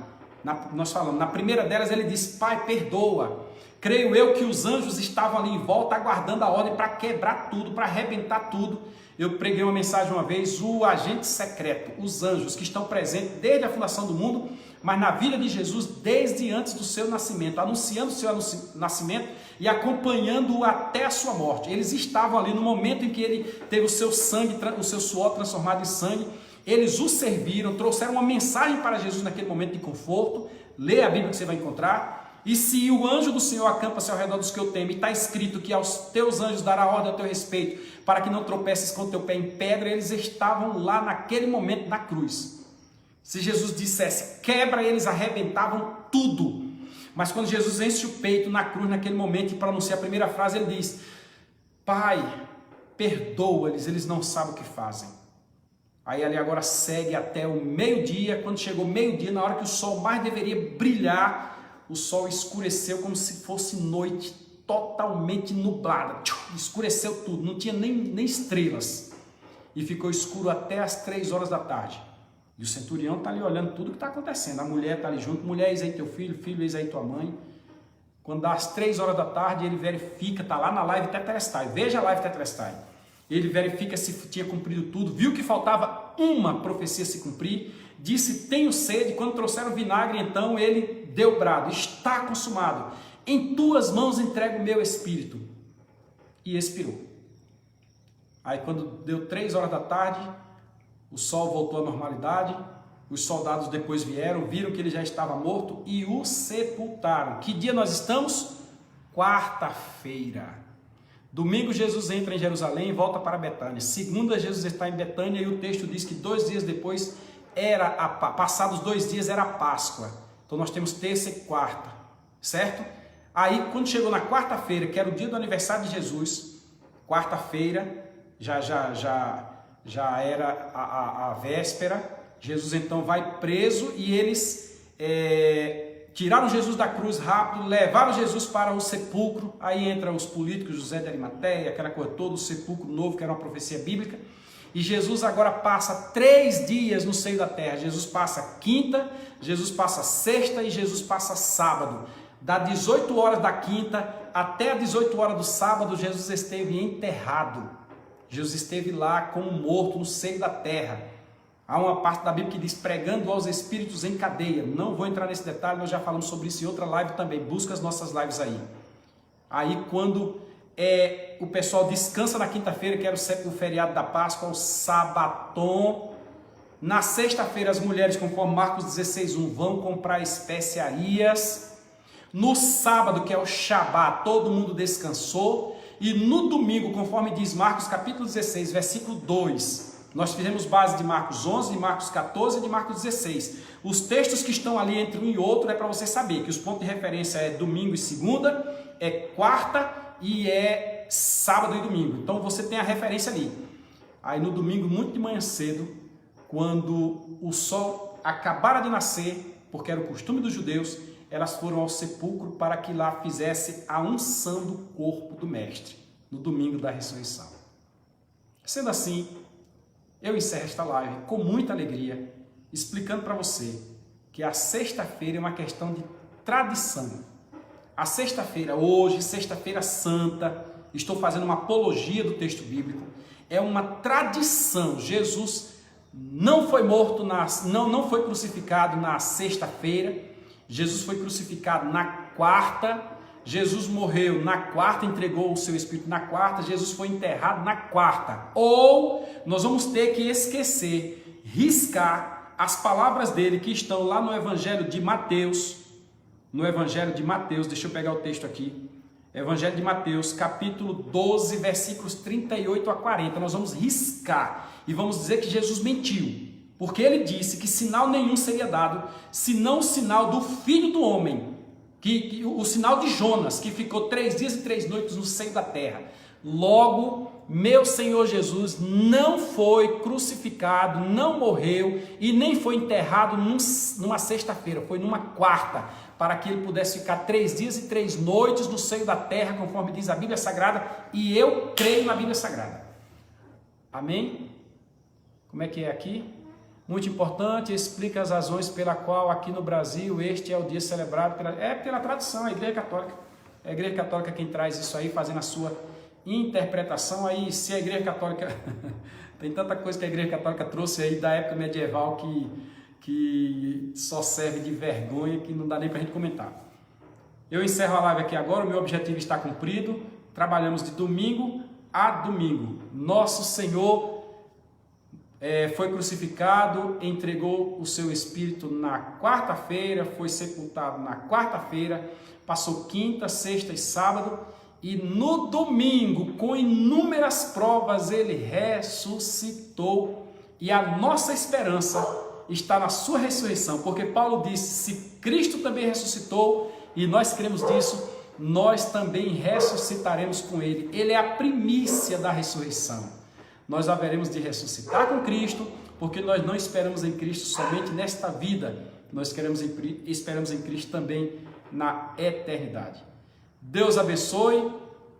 Speaker 1: na primeira delas ele diz: Pai, perdoa. Creio eu que os anjos estavam ali em volta, aguardando a ordem para quebrar tudo, para arrebentar tudo. Eu preguei uma mensagem uma vez: o agente secreto, os anjos que estão presentes desde a fundação do mundo, mas na vida de Jesus desde antes do seu nascimento, anunciando o seu nascimento e acompanhando-o até a sua morte. Eles estavam ali no momento em que ele teve o seu sangue, o seu suor transformado em sangue. Eles o serviram, trouxeram uma mensagem para Jesus naquele momento de conforto. Leia a Bíblia que você vai encontrar. E se o anjo do Senhor acampa-se ao redor dos que eu temo, e está escrito que aos teus anjos dará ordem ao teu respeito, para que não tropeces com o teu pé em pedra, eles estavam lá naquele momento na cruz. Se Jesus dissesse quebra, eles arrebentavam tudo. Mas quando Jesus enche o peito na cruz naquele momento e pronuncia a primeira frase, ele diz: Pai, perdoa-lhes, eles não sabem o que fazem. Aí ali agora segue até o meio-dia. Quando chegou meio-dia, na hora que o sol mais deveria brilhar, o sol escureceu como se fosse noite totalmente nublada. Escureceu tudo, não tinha nem estrelas. E ficou escuro até as 3 horas da tarde. E o centurião está ali olhando tudo que está acontecendo. A mulher está ali junto: mulher, eis aí teu filho, filho, eis aí tua mãe. Quando dá as 3 horas da tarde, ele verifica, está lá na live Tetelestai. Veja a live Tetelestai. Ele verifica se tinha cumprido tudo, viu que faltava uma profecia se cumprir, disse: tenho sede. Quando trouxeram vinagre, então ele deu brado: está consumado, em tuas mãos entrego o meu espírito. E expirou. Aí quando deu 3 horas da tarde, o sol voltou à normalidade, os soldados depois vieram, viram que ele já estava morto e o sepultaram. Que dia nós estamos? Quarta-feira. Domingo Jesus entra em Jerusalém e volta para Betânia. Segunda Jesus está em Betânia e o texto diz que 2 dias depois, passados 2 dias, era a Páscoa. Então nós temos terça e quarta, certo? Aí quando chegou na quarta-feira, que era o dia do aniversário de Jesus, quarta-feira, já era a véspera. Jesus então vai preso e eles tiraram Jesus da cruz rápido, levaram Jesus para o sepulcro. Aí entram os políticos, José de Arimateia, aquela coisa toda, o sepulcro novo, que era uma profecia bíblica. E Jesus agora passa 3 dias no seio da terra. Jesus passa quinta, Jesus passa sexta e Jesus passa sábado. Da 18 horas da quinta até as 18 horas do sábado, Jesus esteve enterrado. Jesus esteve lá como morto no seio da terra. Há uma parte da Bíblia que diz pregando aos espíritos em cadeia. Não vou entrar nesse detalhe, nós já falamos sobre isso em outra live também. Busca as nossas lives aí. Aí quando o pessoal descansa na quinta-feira, que era o feriado da Páscoa, o sabaton. Na sexta-feira as mulheres, conforme Marcos 16:1, vão comprar especiarias. No sábado, que é o Shabá, todo mundo descansou. E no domingo, conforme diz Marcos capítulo 16, versículo 2, nós fizemos base de Marcos 11, de Marcos 14 e de Marcos 16. Os textos que estão ali entre um e outro é para você saber que os pontos de referência é domingo e segunda, é quarta e é sábado e domingo. Então você tem a referência ali. Aí no domingo, muito de manhã cedo, quando o sol acabara de nascer, porque era o costume dos judeus, elas foram ao sepulcro para que lá fizesse a unção do corpo do mestre, no domingo da ressurreição. Sendo assim, eu encerro esta live com muita alegria, explicando para você que a sexta-feira é uma questão de tradição. A sexta-feira, hoje, sexta-feira santa, estou fazendo uma apologia do texto bíblico, é uma tradição. Jesus não foi morto, não foi crucificado na sexta-feira. Jesus foi crucificado na quarta, Jesus morreu na quarta, entregou o seu espírito na quarta, Jesus foi enterrado na quarta. Ou nós vamos ter que esquecer, riscar as palavras dele que estão lá no Evangelho de Mateus. No Evangelho de Mateus, deixa eu pegar o texto aqui. Evangelho de Mateus, capítulo 12, versículos 38 a 40. Nós vamos riscar e vamos dizer que Jesus mentiu. Porque ele disse que sinal nenhum seria dado, senão o sinal do Filho do Homem, o sinal de Jonas, que ficou 3 dias e 3 noites no seio da terra. Logo, meu Senhor Jesus não foi crucificado, não morreu e nem foi enterrado numa sexta-feira, foi numa quarta, para que ele pudesse ficar 3 dias e 3 noites no seio da terra, conforme diz a Bíblia Sagrada, e eu creio na Bíblia Sagrada. Amém? Como é que é aqui? Muito importante, explica as razões pela qual aqui no Brasil este é o dia celebrado pela tradição, a Igreja Católica. É a Igreja Católica quem traz isso aí, fazendo a sua interpretação. Aí, se a Igreja Católica... tem tanta coisa que a Igreja Católica trouxe aí da época medieval que só serve de vergonha, que não dá nem para a gente comentar. Eu encerro a live aqui agora, o meu objetivo está cumprido. Trabalhamos de domingo a domingo. Nosso Senhor foi crucificado, entregou o seu espírito na quarta-feira, foi sepultado na quarta-feira, passou quinta, sexta e sábado, e no domingo, com inúmeras provas, ele ressuscitou, e a nossa esperança está na sua ressurreição, porque Paulo disse, se Cristo também ressuscitou, e nós cremos nisso, nós também ressuscitaremos com ele. Ele é a primícia da ressurreição. Nós haveremos de ressuscitar com Cristo, porque nós não esperamos em Cristo somente nesta vida, nós esperamos em Cristo também na eternidade. Deus abençoe.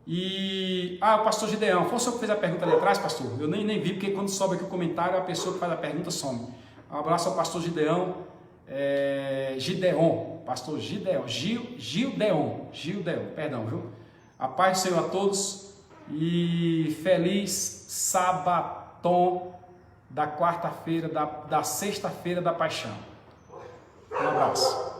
Speaker 1: E o pastor Gideão, foi o senhor que fez a pergunta ali atrás, pastor? Eu nem vi, porque quando sobe aqui o comentário, a pessoa que faz a pergunta some. Um abraço ao pastor Gideão, pastor Gildeon, perdão, viu? A paz do Senhor a todos e feliz sabaton da quarta-feira, da sexta-feira da paixão. Um abraço.